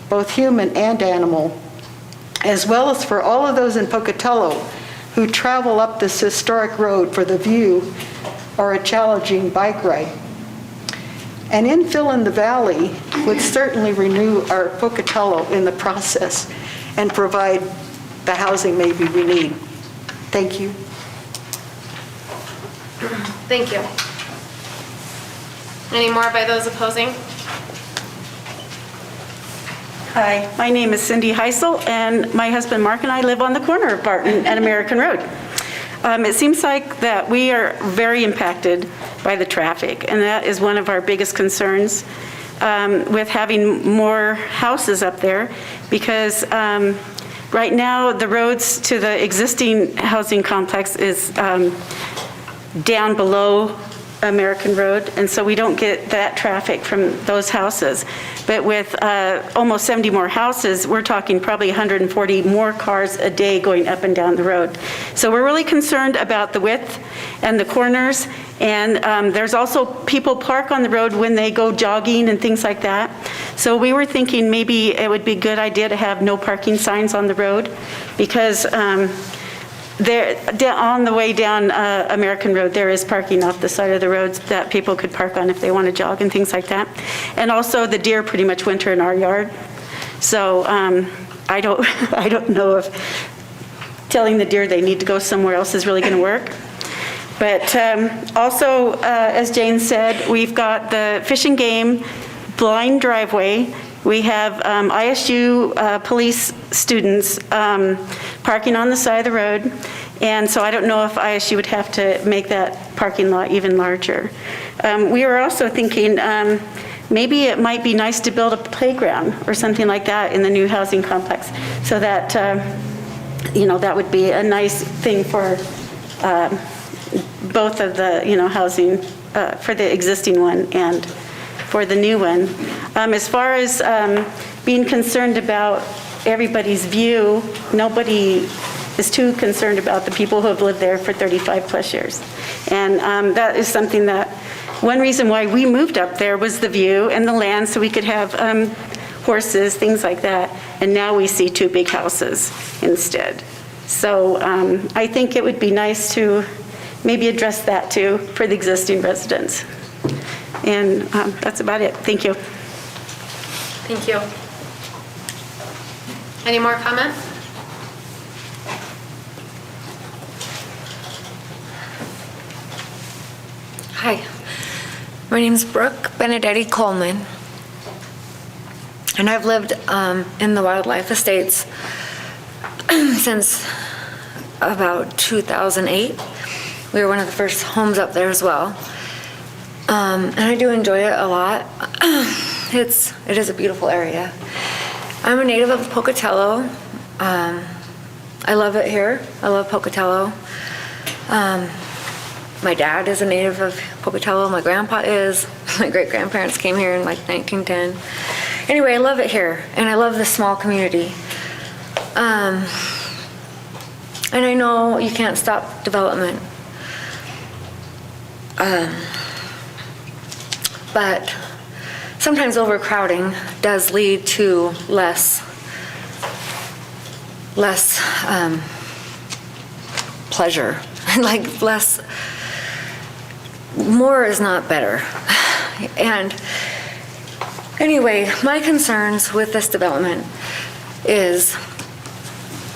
both human and animal, as well as for all of those in Pocatello who travel up this historic road for the view or a challenging bike ride. An infill in the valley would certainly renew our Pocatello in the process and provide the housing maybe we need. Thank you. Thank you. Any more by those opposing? Hi, my name is Cindy Heisel, and my husband Mark and I live on the corner of Barton and American Road. It seems like that we are very impacted by the traffic, and that is one of our biggest concerns with having more houses up there, because right now the roads to the existing housing complex is down below American Road, and so we don't get that traffic from those houses. But with almost 70 more houses, we're talking probably 140 more cars a day going up and down the road. So we're really concerned about the width and the corners, and there's also people park on the road when they go jogging and things like that. So we were thinking maybe it would be a good idea to have no parking signs on the road, because on the way down American Road, there is parking off the side of the roads that people could park on if they want to jog and things like that. And also the deer pretty much winter in our yard. So I don't know if telling the deer they need to go somewhere else is really going to work. But also, as Jane said, we've got the Fish and Game blind driveway. We have ISU police students parking on the side of the road, and so I don't know if ISU would have to make that parking lot even larger. We were also thinking maybe it might be nice to build a playground or something like that in the new housing complex, so that that would be a nice thing for both of the housing for the existing one and for the new one. As far as being concerned about everybody's view, nobody is too concerned about the people who have lived there for 35 plus years. And that is something that, one reason why we moved up there was the view and the land, so we could have horses, things like that. And now we see 2 big houses instead. So I think it would be nice to maybe address that too for the existing residents. And that's about it. Thank you. Thank you. Any more comments? Hi, my name's Brooke Benedetti Coleman, and I've lived in the Wildlife Estates since about 2008. We were one of the first homes up there as well. And I do enjoy it a lot. It is a beautiful area. I'm a native of Pocatello. I love it here. I love Pocatello. My dad is a native of Pocatello. My grandpa is. My great-grandparents came here in like 1910. Anyway, I love it here, and I love this small community. And I know you can't stop development. But sometimes overcrowding does lead to less pleasure, like more is not better. And anyway, my concerns with this development is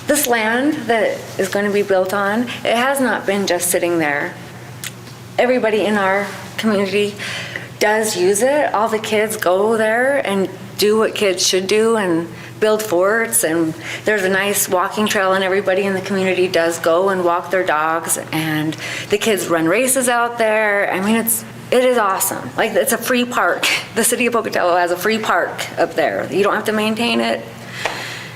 this land that is going to be built on, it has not been just sitting there. Everybody in our community does use it. All the kids go there and do what kids should do and build forts, and there's a nice walking trail, and everybody in the community does go and walk their dogs, and the kids run races out there. I mean, it is awesome. Like, it's a free park. The city of Pocatello has a free park up there. You don't have to maintain it.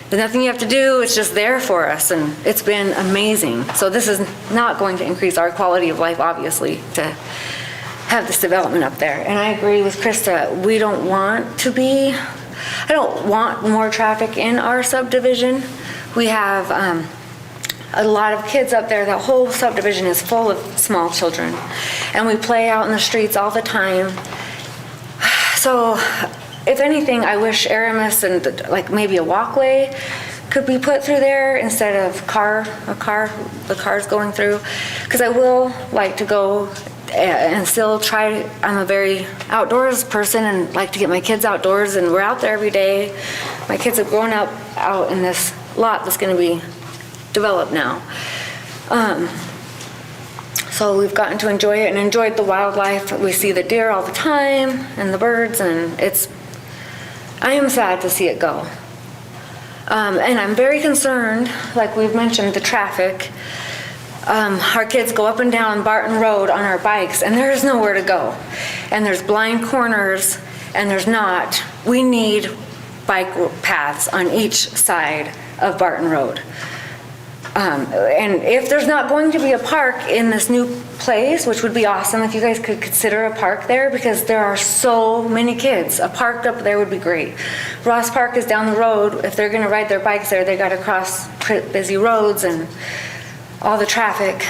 There's nothing you have to do. It's just there for us, and it's been amazing. So this is not going to increase our quality of life, obviously, to have this development up there. And I agree with Krista. We don't want to be, I don't want more traffic in our subdivision. We have a lot of kids up there. The whole subdivision is full of small children, and we play out in the streets all the time. So if anything, I wish Aramis and like maybe a walkway could be put through there instead of the cars going through, because I will like to go and still try. I'm a very outdoors person and like to get my kids outdoors, and we're out there every day. My kids have grown up out in this lot that's going to be developed now. So we've gotten to enjoy it and enjoyed the wildlife. We see the deer all the time and the birds, and I am sad to see it go. And I'm very concerned, like we've mentioned, the traffic. Our kids go up and down Barton Road on our bikes, and there's nowhere to go. And there's blind corners, and there's not. We need bike paths on each side of Barton Road. And if there's not going to be a park in this new place, which would be awesome if you guys could consider a park there, because there are so many kids. A park up there would be great. Ross Park is down the road. If they're gonna ride their bikes there, they gotta cross busy roads and all the traffic.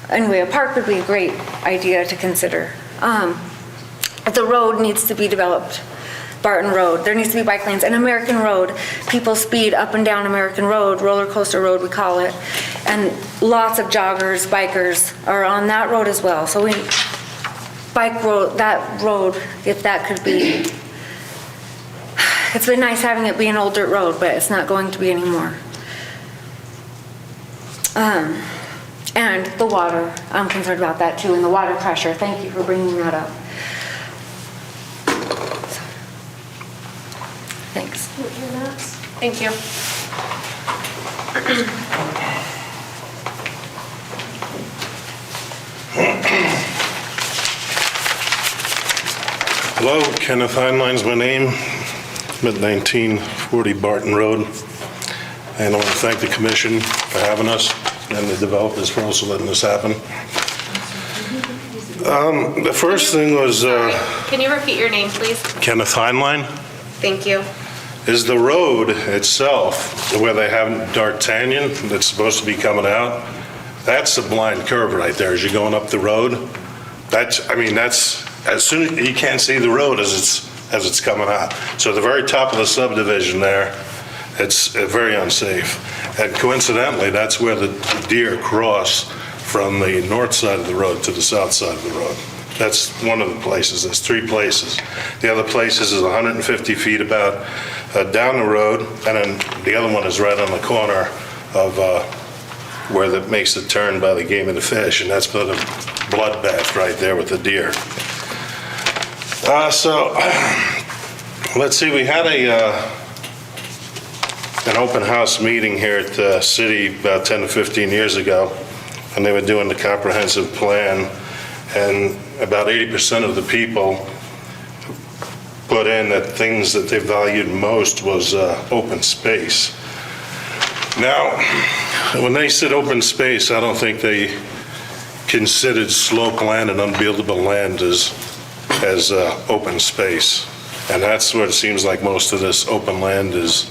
Anyway, a park would be a great idea to consider. The road needs to be developed. Barton Road, there needs to be bike lanes, and American Road. People speed up and down American Road, roller coaster road we call it, and lots of joggers, bikers are on that road as well. So we, bike road, that road, if that could be, it's been nice having it be an old dirt road, but it's not going to be anymore. And the water, I'm concerned about that too, and the water pressure. Thank you for bringing that up. Thanks. Thank you. Hello, Kenneth Heinlein's my name, I'm at 1940 Barton Road, and I want to thank the commission for having us and the developers for also letting this happen. The first thing was Can you repeat your name, please? Kenneth Heinlein. Thank you. Is the road itself, where they have D'Artagnan that's supposed to be coming out, that's a blind curve right there as you're going up the road. That's, I mean, that's, as soon as, you can't see the road as it's coming out. So at the very top of the subdivision there, it's very unsafe. And coincidentally, that's where the deer cross from the north side of the road to the south side of the road. That's one of the places. There's 3 places. The other places is 150 feet about down the road, and then the other one is right on the corner of where that makes the turn by the Game and the Fish, and that's been a bloodbath right there with the deer. So let's see. We had an open house meeting here at the city about 10 to 15 years ago, and they were doing the comprehensive plan. And about 80% of the people put in that things that they valued most was open space. Now, when they said open space, I don't think they considered slope land and unbuildable land as open space. And that's what it seems like most of this open land is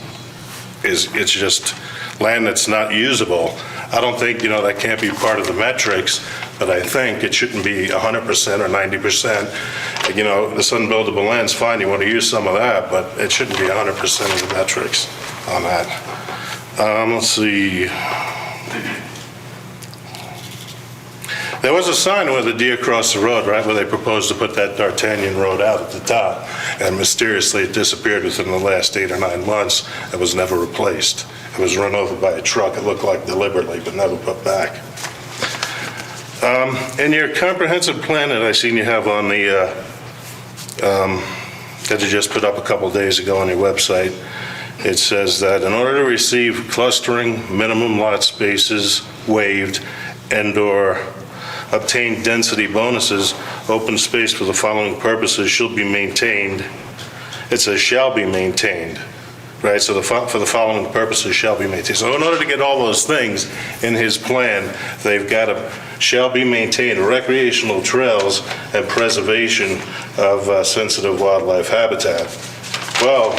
it's just land that's not usable. I don't think, that can't be part of the metrics, but I think it shouldn't be 100% or 90%. This unbuildable land's fine, you want to use some of that, but it shouldn't be 100% of the metrics on that. Let's see. There was a sign where the deer crossed the road, right, where they proposed to put that D'Artagnan road out at the top, and mysteriously it disappeared within the last 8 or 9 months. It was never replaced. It was run over by a truck. It looked like deliberately, but never put back. In your comprehensive plan that I seen you have on the, that you just put up a couple days ago on your website, it says that in order to receive clustering, minimum lot spaces waived, and/or obtain density bonuses, open space for the following purposes shall be maintained. It says shall be maintained, right? So for the following purposes shall be maintained. So in order to get all those things in his plan, they've got to, shall be maintained recreational trails and preservation of sensitive wildlife habitat. Well,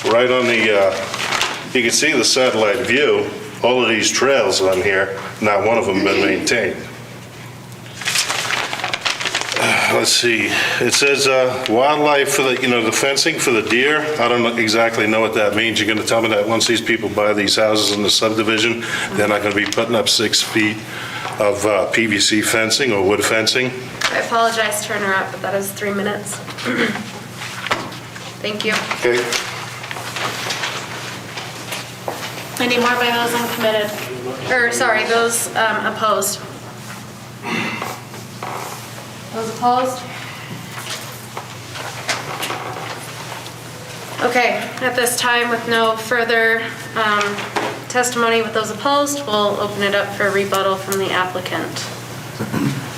right on the, you can see the satellite view, all of these trails on here, not one of them been maintained. Let's see, it says wildlife for the fencing for the deer. I don't exactly know what that means. You're going to tell me that once these people buy these houses in the subdivision, they're not going to be putting up 6 feet of PVC fencing or wood fencing? I apologize to interrupt, but that is 3 minutes. Thank you. Okay. Any more by those uncommitted? Or, sorry, those opposed? Those opposed? Okay, at this time, with no further testimony with those opposed, we'll open it up for rebuttal from the applicant.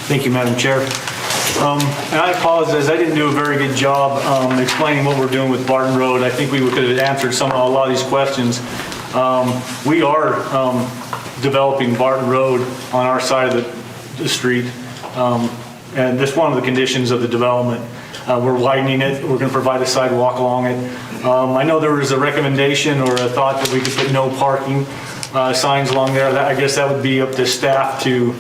Thank you, Madam Chair. And I apologize, I didn't do a very good job explaining what we're doing with Barton Road. I think we could have answered a lot of these questions. We are developing Barton Road on our side of the street, and that's one of the conditions of the development. We're widening it, we're going to provide a sidewalk along it. I know there was a recommendation or a thought that we could put no parking signs along there. I guess that would be up to staff to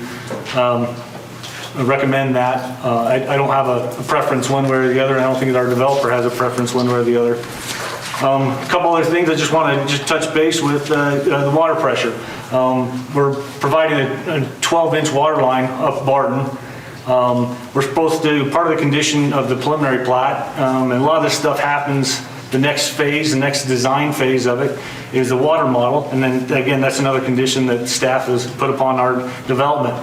recommend that. I don't have a preference one way or the other, and I don't think that our developer has a preference one way or the other. A couple other things I just want to touch base with the water pressure. We're providing a 12-inch water line up Barton. We're supposed to, part of the condition of the preliminary plat, and a lot of this stuff happens, the next phase, the next design phase of it is the water model, and then again, that's another condition that staff has put upon our development.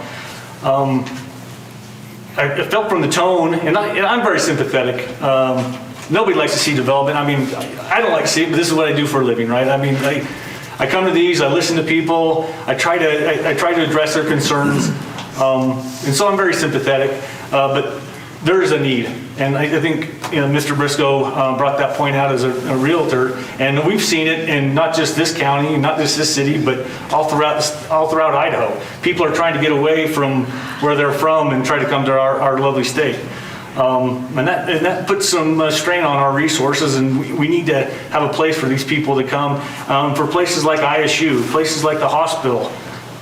I felt from the tone, and I'm very sympathetic. Nobody likes to see development. I mean, I don't like to see it, but this is what I do for a living, right? I mean, I come to these, I listen to people, I try to address their concerns, and so I'm very sympathetic, but there is a need. And I think Mr. Briscoe brought that point out as a realtor, and we've seen it in not just this county, not just this city, but all throughout Idaho. People are trying to get away from where they're from and try to come to our lovely state. And that puts some strain on our resources, and we need to have a place for these people to come. For places like ISU, places like the hospital,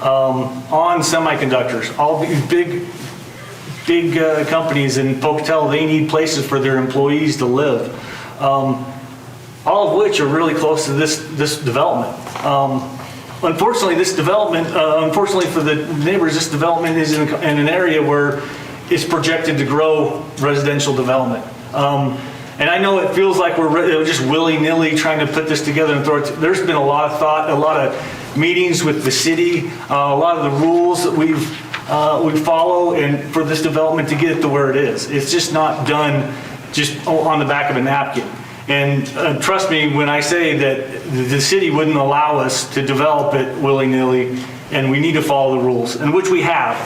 on semiconductors, all these big companies in Pocatello, they need places for their employees to live. All of which are really close to this development. Unfortunately, unfortunately for the neighbors, this development is in an area where it's projected to grow residential development. And I know it feels like we're just willy-nilly trying to put this together and throw it. There's been a lot of thought, a lot of meetings with the city, a lot of the rules that we follow, and for this development to get it to where it is. It's just not done just on the back of a napkin. And trust me when I say that the city wouldn't allow us to develop it willy-nilly, and we need to follow the rules, and which we have.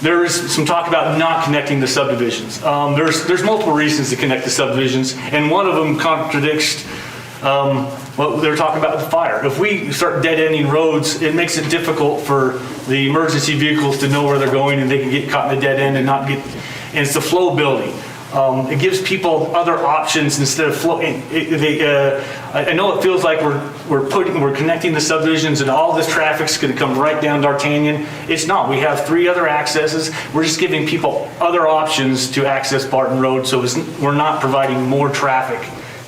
There's some talk about not connecting the subdivisions. There's multiple reasons to connect the subdivisions, and one of them contradicts what they're talking about with the fire. If we start dead-ending roads, it makes it difficult for the emergency vehicles to know where they're going, and they can get caught in the dead end and not get, and it's the flow building. It gives people other options instead of flowing. I know it feels like we're connecting the subdivisions and all this traffic's going to come right down D'Artagnan. It's not. We have 3 other accesses. We're just giving people other options to access Barton Road, so we're not providing more traffic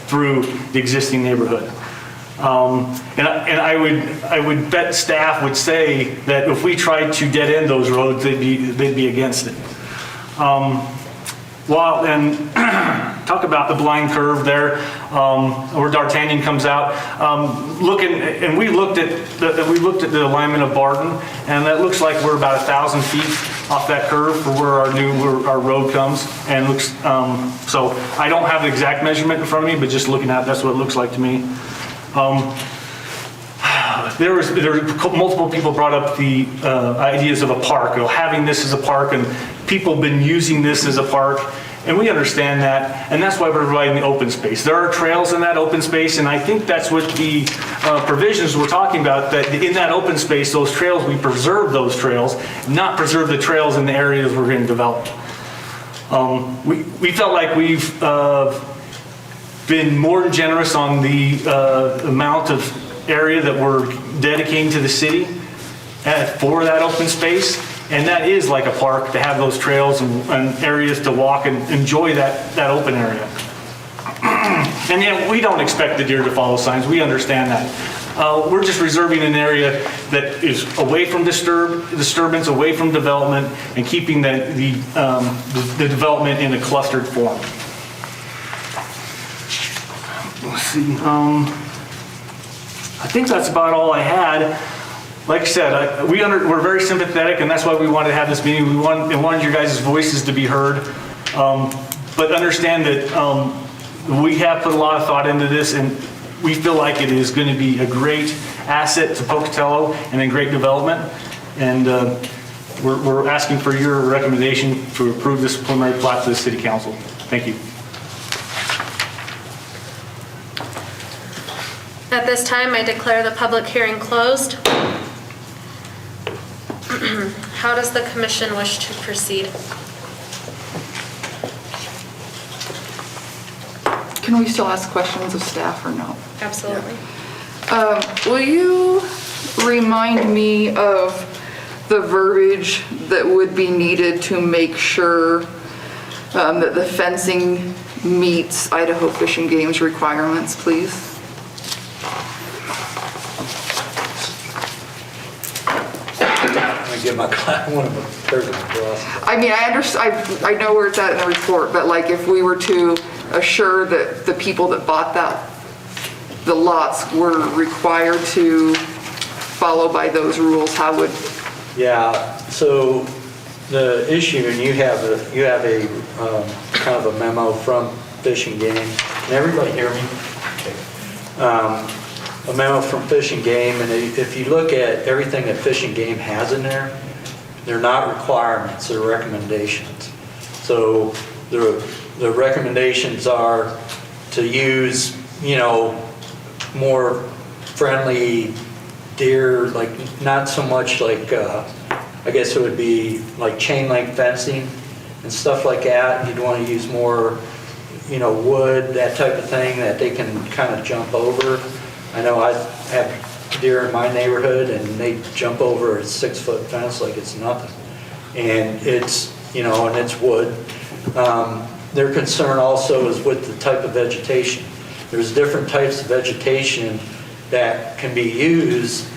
through the existing neighborhood. And I would bet staff would say that if we tried to dead end those roads, they'd be against it. Well, and talk about the blind curve there, where D'Artagnan comes out. We looked at the alignment of Barton, and that looks like we're about 1,000 feet off that curve for where our road comes, and looks. So I don't have the exact measurement in front of me, but just looking at it, that's what it looks like to me. There were multiple people brought up the ideas of a park, having this as a park, and people have been using this as a park, and we understand that, and that's why we're providing the open space. There are trails in that open space, and I think that's what the provisions we're talking about, that in that open space, those trails, we preserve those trails, not preserve the trails in the areas we're going to develop. We felt like we've been more than generous on the amount of area that we're dedicating to the city for that open space, and that is like a park, to have those trails and areas to walk and enjoy that open area. And yet we don't expect the deer to follow signs. We understand that. We're just reserving an area that is away from disturbance, away from development, and keeping the development in a clustered form. Let's see. I think that's about all I had. Like I said, we're very sympathetic, and that's why we wanted to have this meeting. We wanted your guys' voices to be heard. But understand that we have put a lot of thought into this, and we feel like it is going to be a great asset to Pocatello and a great development. And we're asking for your recommendation to approve this preliminary plat to the City Council. Thank you. At this time, I declare the public hearing closed. How does the commission wish to proceed? Can we still ask questions of staff or no? Absolutely. Will you remind me of the verbiage that would be needed to make sure that the fencing meets Idaho Fish and Game's requirements, please? Give my client one of them. I mean, I know where it's at in the report, but like if we were to assure that the people that bought the lots were required to follow by those rules, how would? Yeah, so the issue, and you have a kind of a memo from Fish and Game. Can everybody hear me? Okay. A memo from Fish and Game, and if you look at everything that Fish and Game has in there, they're not requirements, they're recommendations. So the recommendations are to use, more friendly deer, like not so much like, I guess it would be like chain link fencing and stuff like that. You'd want to use more, wood, that type of thing that they can kind of jump over. I know I have deer in my neighborhood and they jump over a 6-foot fence like it's nothing. And it's, and it's wood. Their concern also is with the type of vegetation. There's different types of vegetation that can be used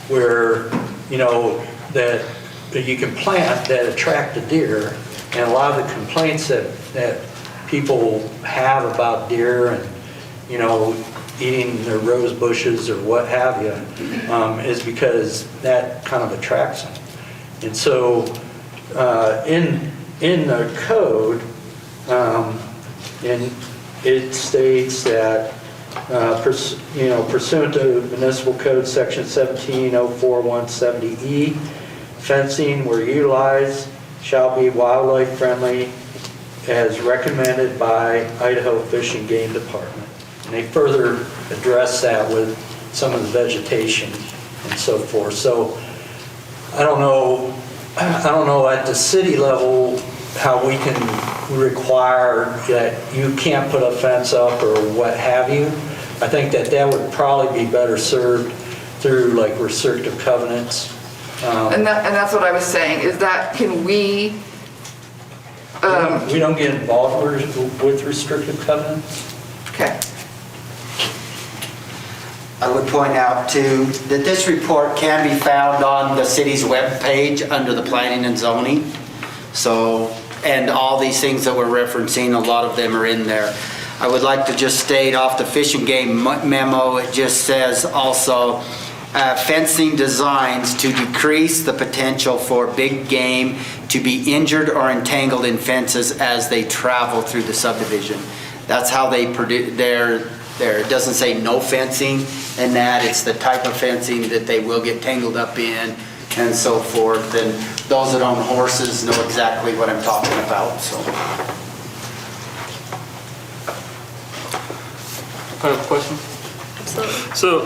where, that you can plant that attract the deer. And a lot of the complaints that people have about deer and, eating their rose bushes or what have you, is because that kind of attracts them. And so in the code, and it states that pursuant to Municipal Code Section 1704170E, fencing where utilized shall be wildlife friendly as recommended by Idaho Fish and Game Department. And they further address that with some of the vegetation and so forth. So I don't know at the city level how we can require that you can't put a fence up or what have you. I think that would probably be better served through like restrictive covenants. And that's what I was saying, is that can we? We don't get involved with restrictive covenants. Okay. I would point out too that this report can be found on the city's webpage under the planning and zoning. So, and all these things that we're referencing, a lot of them are in there. I would like to just state off the Fish and Game memo, it just says also fencing designs to decrease the potential for big game to be injured or entangled in fences as they travel through the subdivision. That's how they produce there. It doesn't say no fencing and that, it's the type of fencing that they will get tangled up in and so forth. And those that own horses know exactly what I'm talking about, so. I have a question. Absolutely. So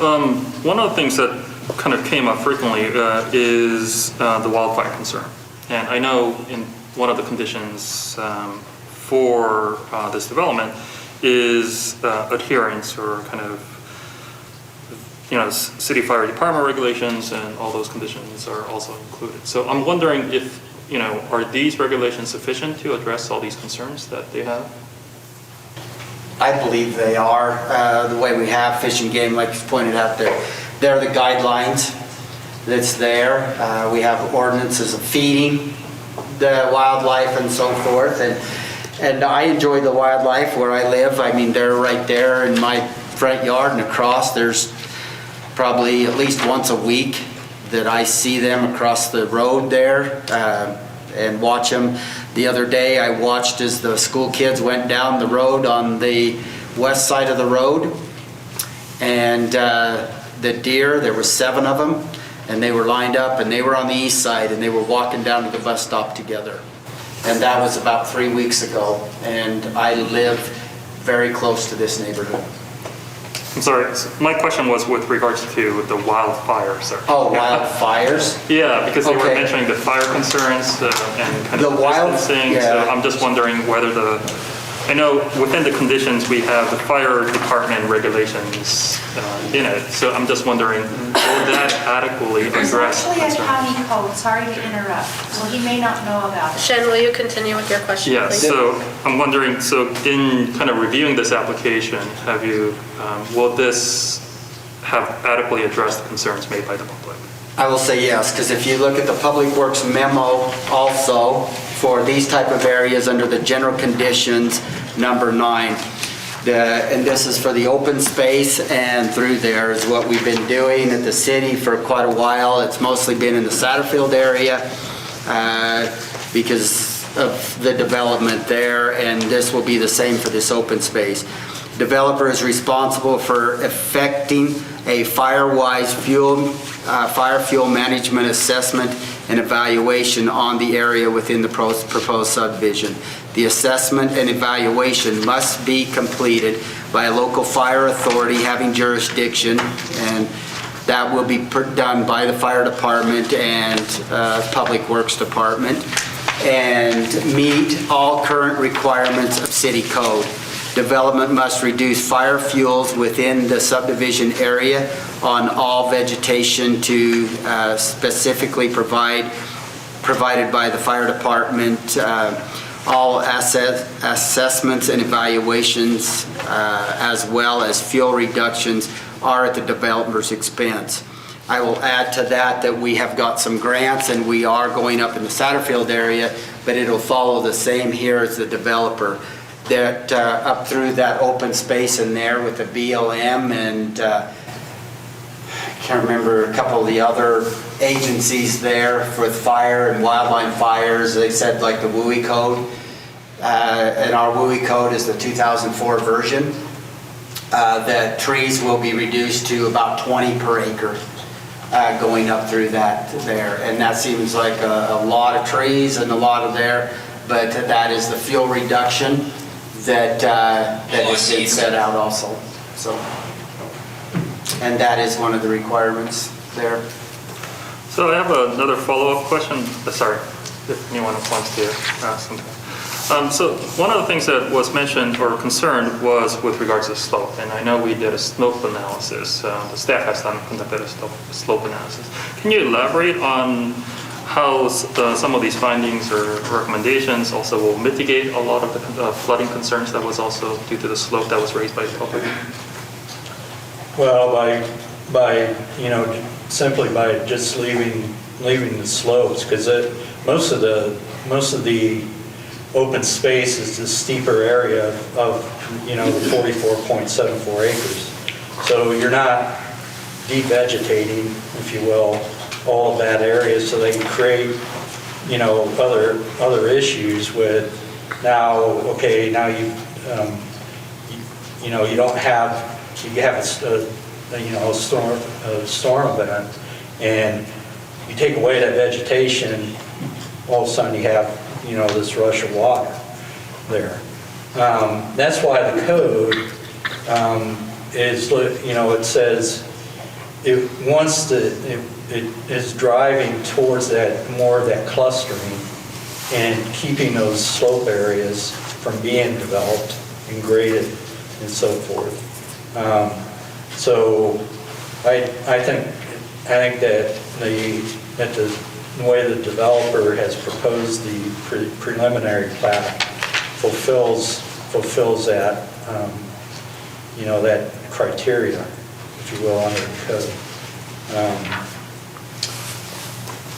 one of the things that kind of came up frequently is the wildfire concern. And I know in one of the conditions for this development is adherence or kind of, city fire department regulations, and all those conditions are also included. So I'm wondering if, are these regulations sufficient to address all these concerns that they have? I believe they are. The way we have Fish and Game, like you pointed out there, they're the guidelines that's there. We have ordinances of feeding the wildlife and so forth. And I enjoy the wildlife where I live. I mean, they're right there in my front yard and across. There's probably at least once a week that I see them across the road there. and watch them. The other day, I watched as the school kids went down the road on the west side of the road, and the deer, there were 7 of them, and they were lined up, and they were on the east side, and they were walking down to the bus stop together. And that was about 3 weeks ago, and I live very close to this neighborhood. I'm sorry, my question was with regards to the wildfires. Oh, wildfires? Yeah, because they were Okay. mentioning the fire concerns and kind of The wild- distancing, yeah. so I'm just wondering whether I know within the conditions, we have the fire department regulations in it, so I'm just wondering, will that adequately There's address actually a concerns? county code, sorry to interrupt, so he may not know about it. Shen, will you continue with your question, Yeah, please? so I'm wondering, so in kind of reviewing this application, have you, will this have adequately addressed the concerns made by the public? I will say yes, because if you look at the Public Works memo also, for these type of areas under the general conditions, number 9, and this is for the open space, and through there is what we've been doing at the city for quite a while. It's mostly been in the Satterfield area because of the development there, and this will be the same for this open space. Developer is responsible for effecting a fire-wise fire fuel management assessment and evaluation on the area within the proposed subdivision. The assessment and evaluation must be completed by a local fire authority having jurisdiction, and that will be done by the fire department and Public Works Department, and meet all current requirements of city code. Development must reduce fire fuels within the subdivision area on all vegetation to specifically provided by the fire department. All assessments and evaluations, as well as fuel reductions, are at the developer's expense. I will add to that we have got some grants, and we are going up in the Satterfield area, but it'll follow the same here as the developer. That up through that open space in there with the BLM and I can't remember a couple of the other agencies there for fire and wildland fires. They said like the WUI code, and our WUI code is the 2004 version. That trees will be reduced to about 20 per acre going up through that there, and that seems like a lot of trees and a lot of there, but that is the fuel reduction that has been set out also. So, and that is one of the requirements there. So I have another follow-up question. Sorry, if anyone wants to ask something. So one of the things that was mentioned or concerned was with regards to slope, and I know we did a slope analysis. The staff has conducted a slope analysis. Can you elaborate on how some of these findings or recommendations also will mitigate a lot of the flooding concerns that was also due to the slope that was raised by the public? Well, simply by just leaving the slopes, because most of the open space is the steeper area of the 44.74 acres. So you're not devegetating, if you will, all of that area, so they can create, other issues with now you don't have, you have a storm event, and you take away that vegetation, all of a sudden you have, this rush of water there. That's why the code is, it says it is driving towards more of that clustering and keeping those slope areas from being developed and graded and so forth. So I think that the way the developer has proposed the preliminary plat fulfills that that criteria, if you will, under the code.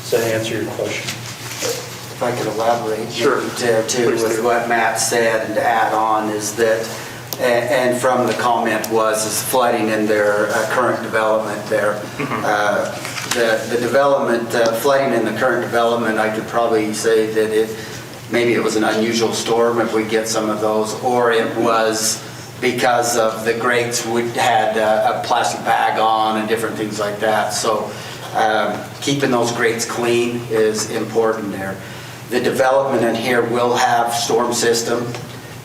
Does that answer your question? If I could elaborate Sure. there too with what Matt said, and to add on is that, and from the comment is flooding in their current development there. the development, flooding in the current development, I could probably say that maybe it was an unusual storm if we get some of those, or it was because of the grates had a plastic bag on and different things like that. So keeping those grates clean is important there. The development in here will have storm system.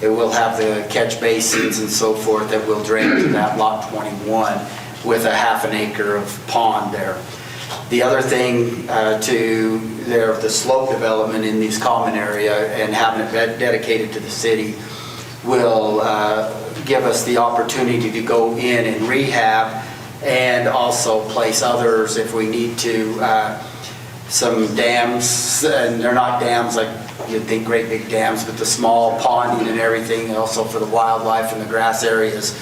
It will have the catch basins and so forth that will drain to that lot 21 with a half an acre of pond there. The other thing the slope development in these common area and having it dedicated to the city will give us the opportunity to go in and rehab and also place others if we need to. Some dams, and they're not dams like you'd think great big dams, but the small ponding and everything, also for the wildlife and the grass areas.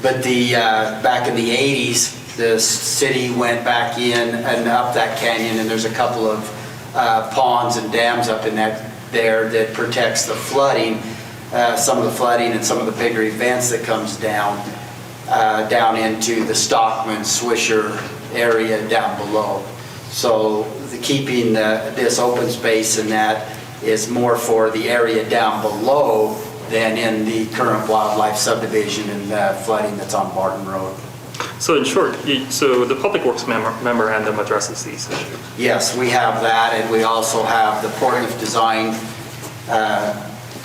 But back in the 80s, the city went back in and up that canyon, and there's a couple of ponds and dams up in there that protects the flooding, some of the flooding and some of the bigger events that comes down into the Stockman, Swisher area down below. So keeping this open space and that is more for the area down below than in the current wildlife subdivision and flooding that's on Barton Road. So in short, so the Public Works memorandum addresses these issues? Yes, we have that, and we also have the Portland Design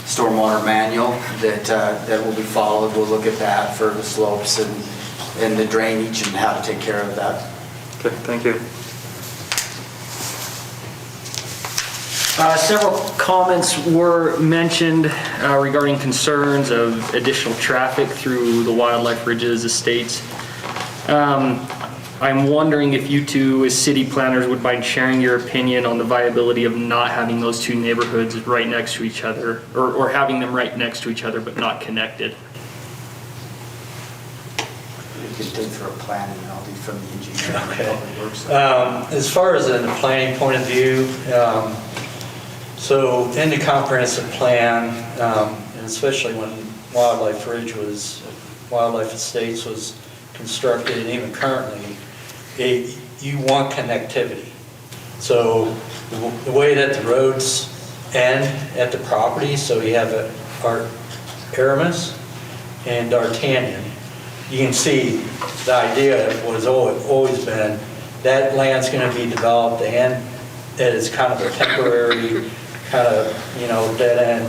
stormwater manual that will be followed. We'll look at that for the slopes and the drainage and how to take care of that. Okay, thank you. Several comments were mentioned regarding concerns of additional traffic through the Wildlife Ridges estates. I'm wondering if you two, as city planners, would mind sharing your opinion on the viability of not having those two neighborhoods right next to each other, or having them right next to each other but not connected. You can take for a plan and I'll do from the engineer. Okay. As far as in the planning point of view, so in the comprehensive plan, and especially when Wildlife Estates was constructed, and even currently, you want connectivity. So the way that the roads end at the property, so you have Aramis and D'Artagnan, you can see the idea was always been that land's going to be developed, and it is kind of a temporary kind of, dead end,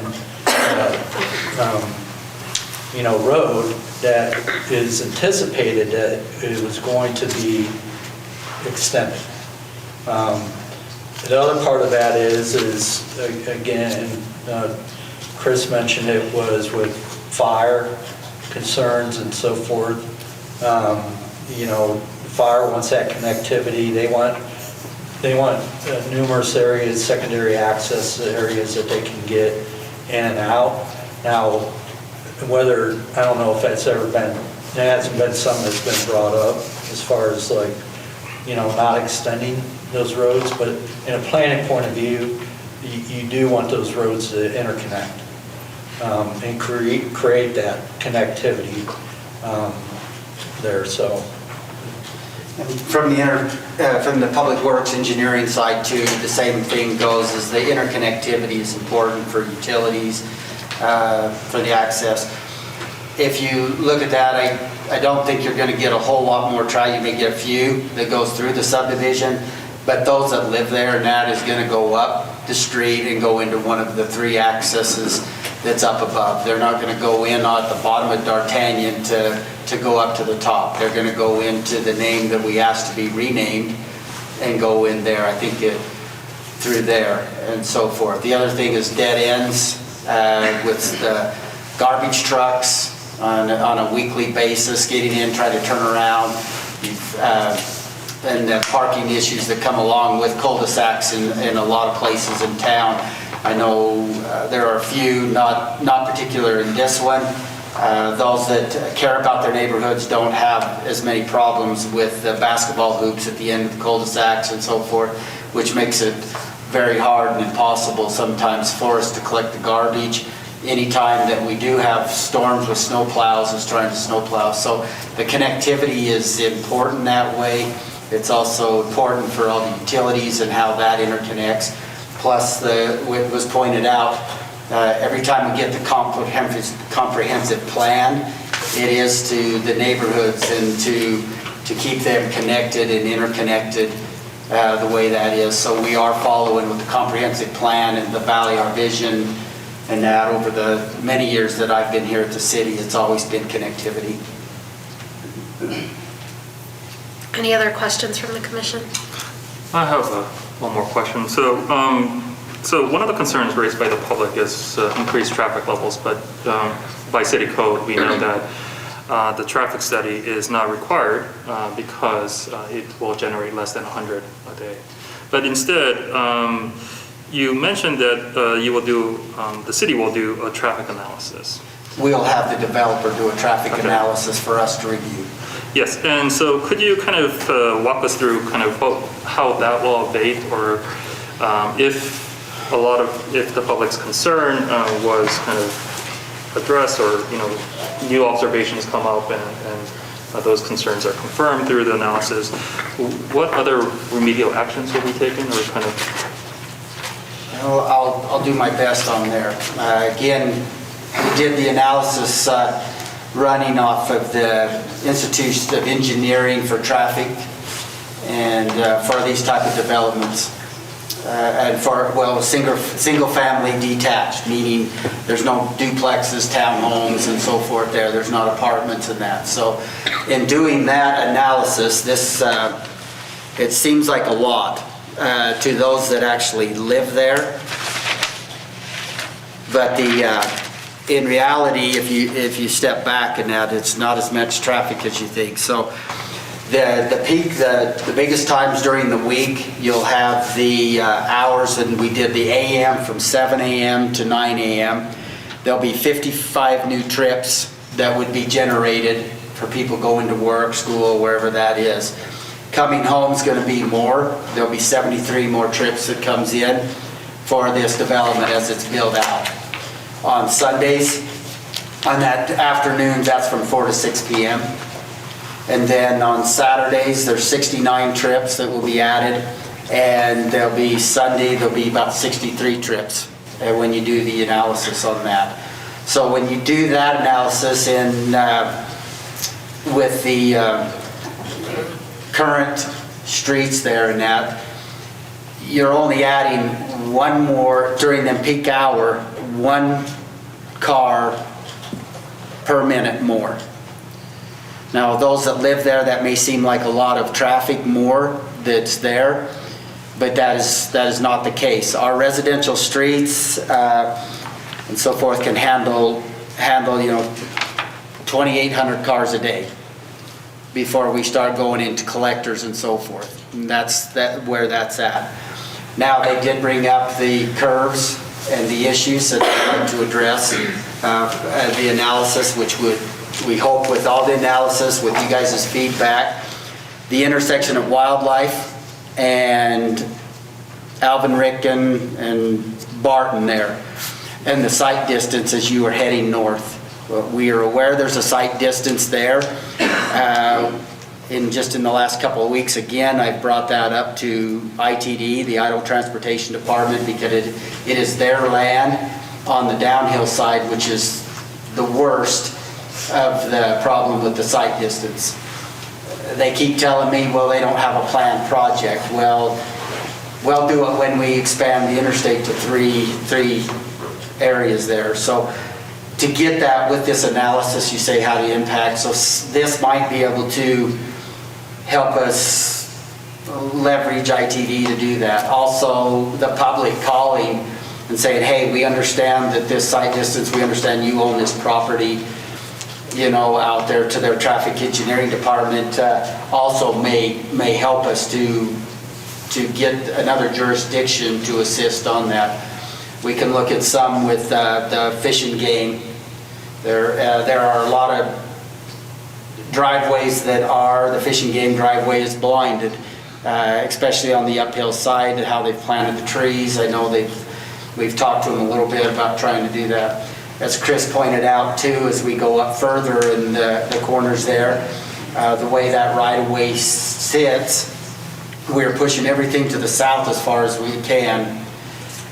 road that is anticipated that it was going to be extended. The other part of that is again, Chris mentioned it was with fire concerns and so forth. Fire wants that connectivity. They want numerous areas, secondary access areas that they can get in and out. Now, I don't know if that's ever been, there hasn't been something that's been brought up as far as not extending those roads, but in a planning point of view, you do want those roads to interconnect and create that connectivity there, so. From the Public Works engineering side too, the same thing goes, is the interconnectivity is important for utilities, for the access. If you look at that, I don't think you're going to get a whole lot more traffic. You may get a few that goes through the subdivision, but those that live there, and that is going to go up the street and go into one of the three accesses that's up above. They're not going to go in at the bottom of D'Artagnan to go up to the top. They're going to go into the name that we asked to be renamed and go in there, I think through there and so forth. The other thing is dead ends with the garbage trucks on a weekly basis, getting in, trying to turn around, and the parking issues that come along with cul-de-sacs in a lot of places in town. I know there are a few, not particular in this one. Those that care about their neighborhoods don't have as many problems with the basketball hoops at the end of the cul-de-sacs and so forth, which makes it very hard and impossible sometimes for us to collect the garbage. Anytime that we do have storms with snow plows, is trying to snow plow. So the connectivity is important that way. It's also important for all the utilities and how that interconnects. Plus, what was pointed out, every time we get the comprehensive plan, it is to the neighborhoods and to keep them connected and interconnected the way that is. So we are following with the comprehensive plan and the Valley, our vision, and that over the many years that I've been here at the city, it's always been connectivity. Any other questions from the commission? I have one more question. So one of the concerns raised by the public is increased traffic levels, but by city code, we know that the traffic study is not required because it will generate less than 100 a day. But instead, you mentioned that the city will do a traffic analysis. We'll have the developer do a traffic analysis for us to review. Yes, and so could you kind of walk us through kind of how that will abate, or if the public's concern was kind of addressed, or new observations come up and those concerns are confirmed through the analysis, what other remedial actions will be taken, or kind of? I'll do my best on there. Again, we did the analysis running off of the Institute of Engineering for Traffic and for these type of developments. And for, single family detached, meaning there's no duplexes, townhomes and so forth there. There's not apartments and that. So in doing that analysis, it seems like a lot to those that actually live there. But in reality, if you step back in that, it's not as much traffic as you think. So the peak, the biggest times during the week, you'll have the hours, and we did the AM from 7 a.m. to 9 a.m. There'll be 55 new trips that would be generated for people going to work, school, wherever that is. Coming home is going to be more. There'll be 73 more trips that comes in for this development as it's built out. On Sundays, on that afternoon, that's from 4 to 6 p.m. And then on Saturdays, there's 69 trips that will be added. And there'll be about 63 trips when you do the analysis on that. So when you do that analysis with the current streets there and that, you're only adding one more, during the peak hour, one car per minute more. Now, those that live there, that may seem like a lot of traffic more that's there, but that is not the case. Our residential streets and so forth can handle 2,800 cars a day before we start going into collectors and so forth. And that's where that's at. Now, they did bring up the curves and the issues that they'd like to address, the analysis, which we hope with all the analysis, with you guys' feedback, the intersection of Wildlife and Alvin Ricken and Barton there, and the sight distance as you are heading north. We are aware there's a sight distance there. In the last couple of weeks, again, I've brought that up to ITD, the Idaho Transportation Department, because it is their land on the downhill side, which is the worst of the problem with the sight distance. They keep telling me, well, they don't have a planned project. Well, we'll do it when we expand the interstate to three areas there. So to get that with this analysis, you say how to impact. So this might be able to help us leverage ITD to do that. Also, the public calling and saying, hey, we understand that this sight distance, we understand you own this property, out there, to their traffic engineering department, also may help us to get another jurisdiction to assist on that. We can look at some with the Fish and Game. There are a lot of driveways the Fish and Game driveway is blinded, especially on the uphill side, how they've planted the trees. I know we've talked to them a little bit about trying to do that. As Chris pointed out too, as we go up further in the corners there, the way that right-of-way sits, we're pushing everything to the south as far as we can,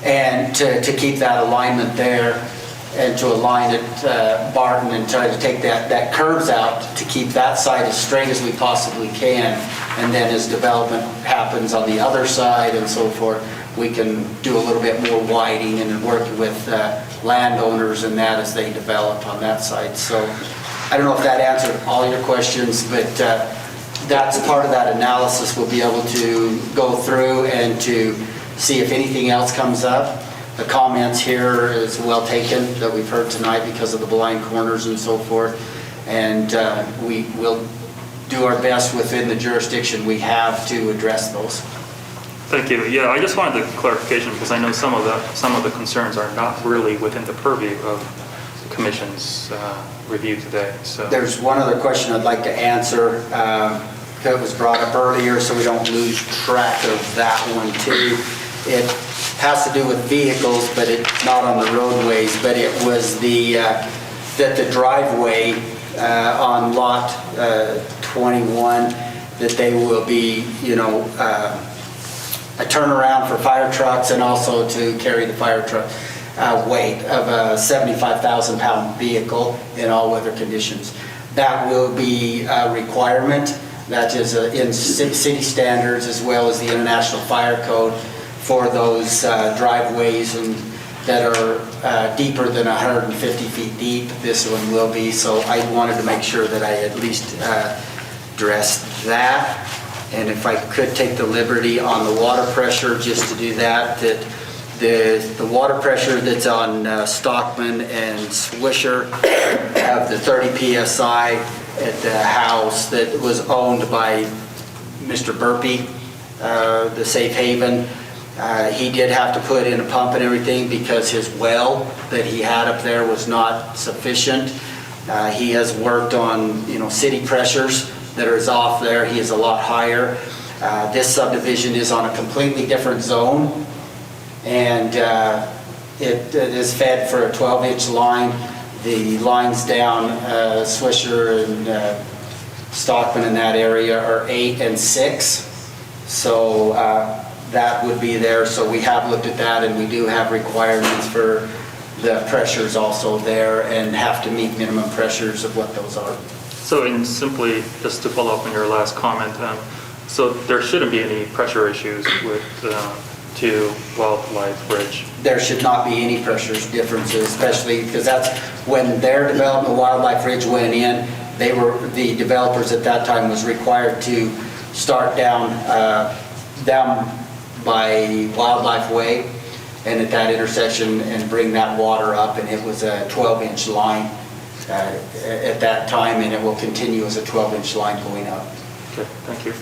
and to keep that alignment there, and to align it, Barton, and try to take that curves out to keep that side as straight as we possibly can. And then as development happens on the other side and so forth, we can do a little bit more widening and work with landowners and that as they develop on that side. So I don't know if that answered all your questions, but that's part of that analysis. We'll be able to go through and to see if anything else comes up. The comments here is well taken that we've heard tonight because of the blind corners and so forth. And we will do our best within the jurisdiction we have to address those. Thank you. Yeah, I just wanted the clarification because I know some of the concerns are not really within the purview of the Commission's review today. So there's one other question I'd like to answer that was brought up earlier, so we don't lose track of that one too. It has to do with vehicles, but it's not on the roadways. But it was that the driveway on lot 21, that they will be, a turnaround for fire trucks and also to carry the fire truck weight of a 75,000-pound vehicle in all weather conditions. That will be a requirement. That is in city standards as well as the International Fire Code for those driveways and that are deeper than 150 feet deep. This one will be. So I wanted to make sure that I at least addressed that. And if I could take the liberty on the water pressure, just to do that, the water pressure that's on Stockman and Swisher of the 30 PSI at the house that was owned by Mr. Burpee, the Safe Haven. He did have to put in a pump and everything because his well that he had up there was not sufficient. He has worked on, city pressures that are off there. He is a lot higher. This subdivision is on a completely different zone, and it is fed for a 12-inch line. The lines down Swisher and Stockman in that area are 8 and 6. So that would be there. So we have looked at that, and we do have requirements for the pressures also there and have to meet minimum pressures of what those are. So in simply, just to follow up on your last comment, so there shouldn't be any pressure issues with to Wildlife Ridge? There should not be any pressures differences, especially because that's when their development, Wildlife Ridge, went in, the developers at that time was required to start down by Wildlife Way and at that intersection and bring that water up, and it was a 12-inch line at that time, and it will continue as a 12-inch line going up. Okay, thank you.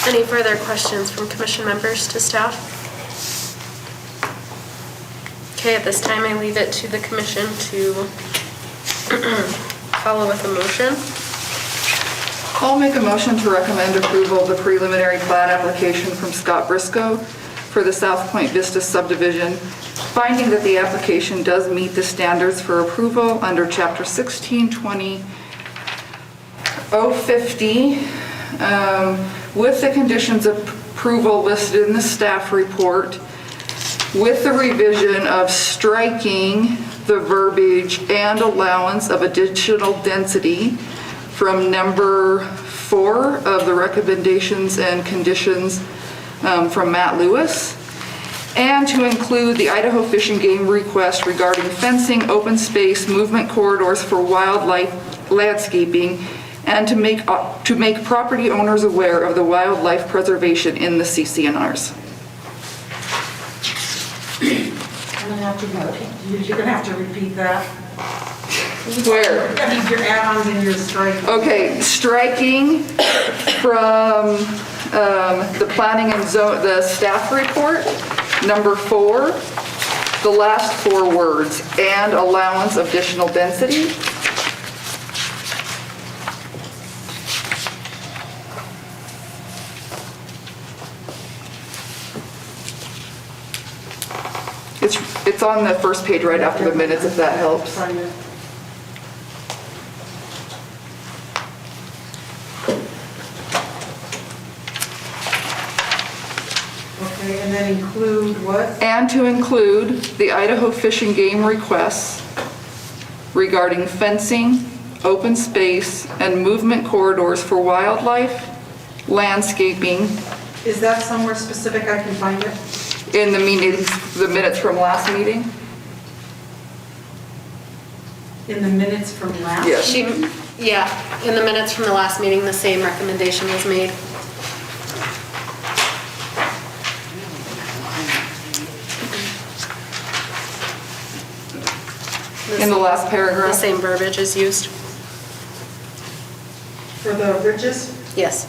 Any further questions from commission members to staff? Okay, at this time I leave it to the commission to follow with a motion. I'll make a motion to recommend approval of the preliminary plat application from Scott Briscoe for the South Point Vista subdivision, finding that the application does meet the standards for approval under Chapter 1620-050, with the conditions of approval listed in the staff report, with the revision of striking the verbiage and allowance of additional density from number 4 of the recommendations and conditions from Matt Lewis, and to include the Idaho Fish and Game request regarding fencing, open space, movement corridors for wildlife landscaping, and to make property owners aware of the wildlife preservation in the CCNRs. You're gonna have to repeat that. Where? I need your add-ons and your striking. Okay, striking from the planning and zone, the staff report, number 4, the last 4 words, and allowance of additional density. It's on the first page right after the minutes, if that helps. include what? And to include the Idaho Fish and Game requests regarding fencing, open space, and movement corridors for wildlife, landscaping, Is that somewhere specific I can find it? in the minutes from last meeting? In the minutes from last? Yes. Yeah, in the minutes from the last meeting, the same recommendation was made. In the last paragraph? The same verbiage is used. For the ridges? Yes.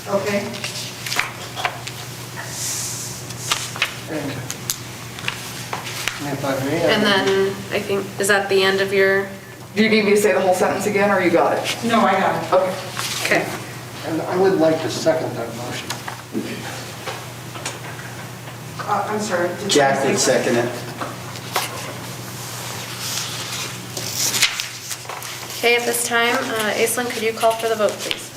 Okay. And then, I think, is that the end of your? Do you need me to say the whole sentence again, or you got it? No, I got it. Okay. Okay. And I would like to second that motion. I'm sorry. did Jack somebody would say second it. Okay, at this time, Aislinn, could you call for the vote, please?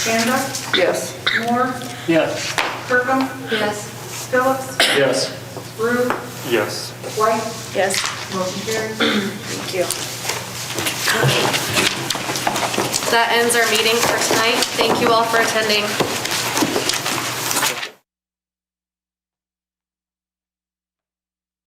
Chanda? Yes. Moore? Yes. Kirkham? Yes. Phillips? Yes. Ruth? Yes. White? Yes. Motion carries. Thank you. That ends our meeting for tonight. Thank you all for attending.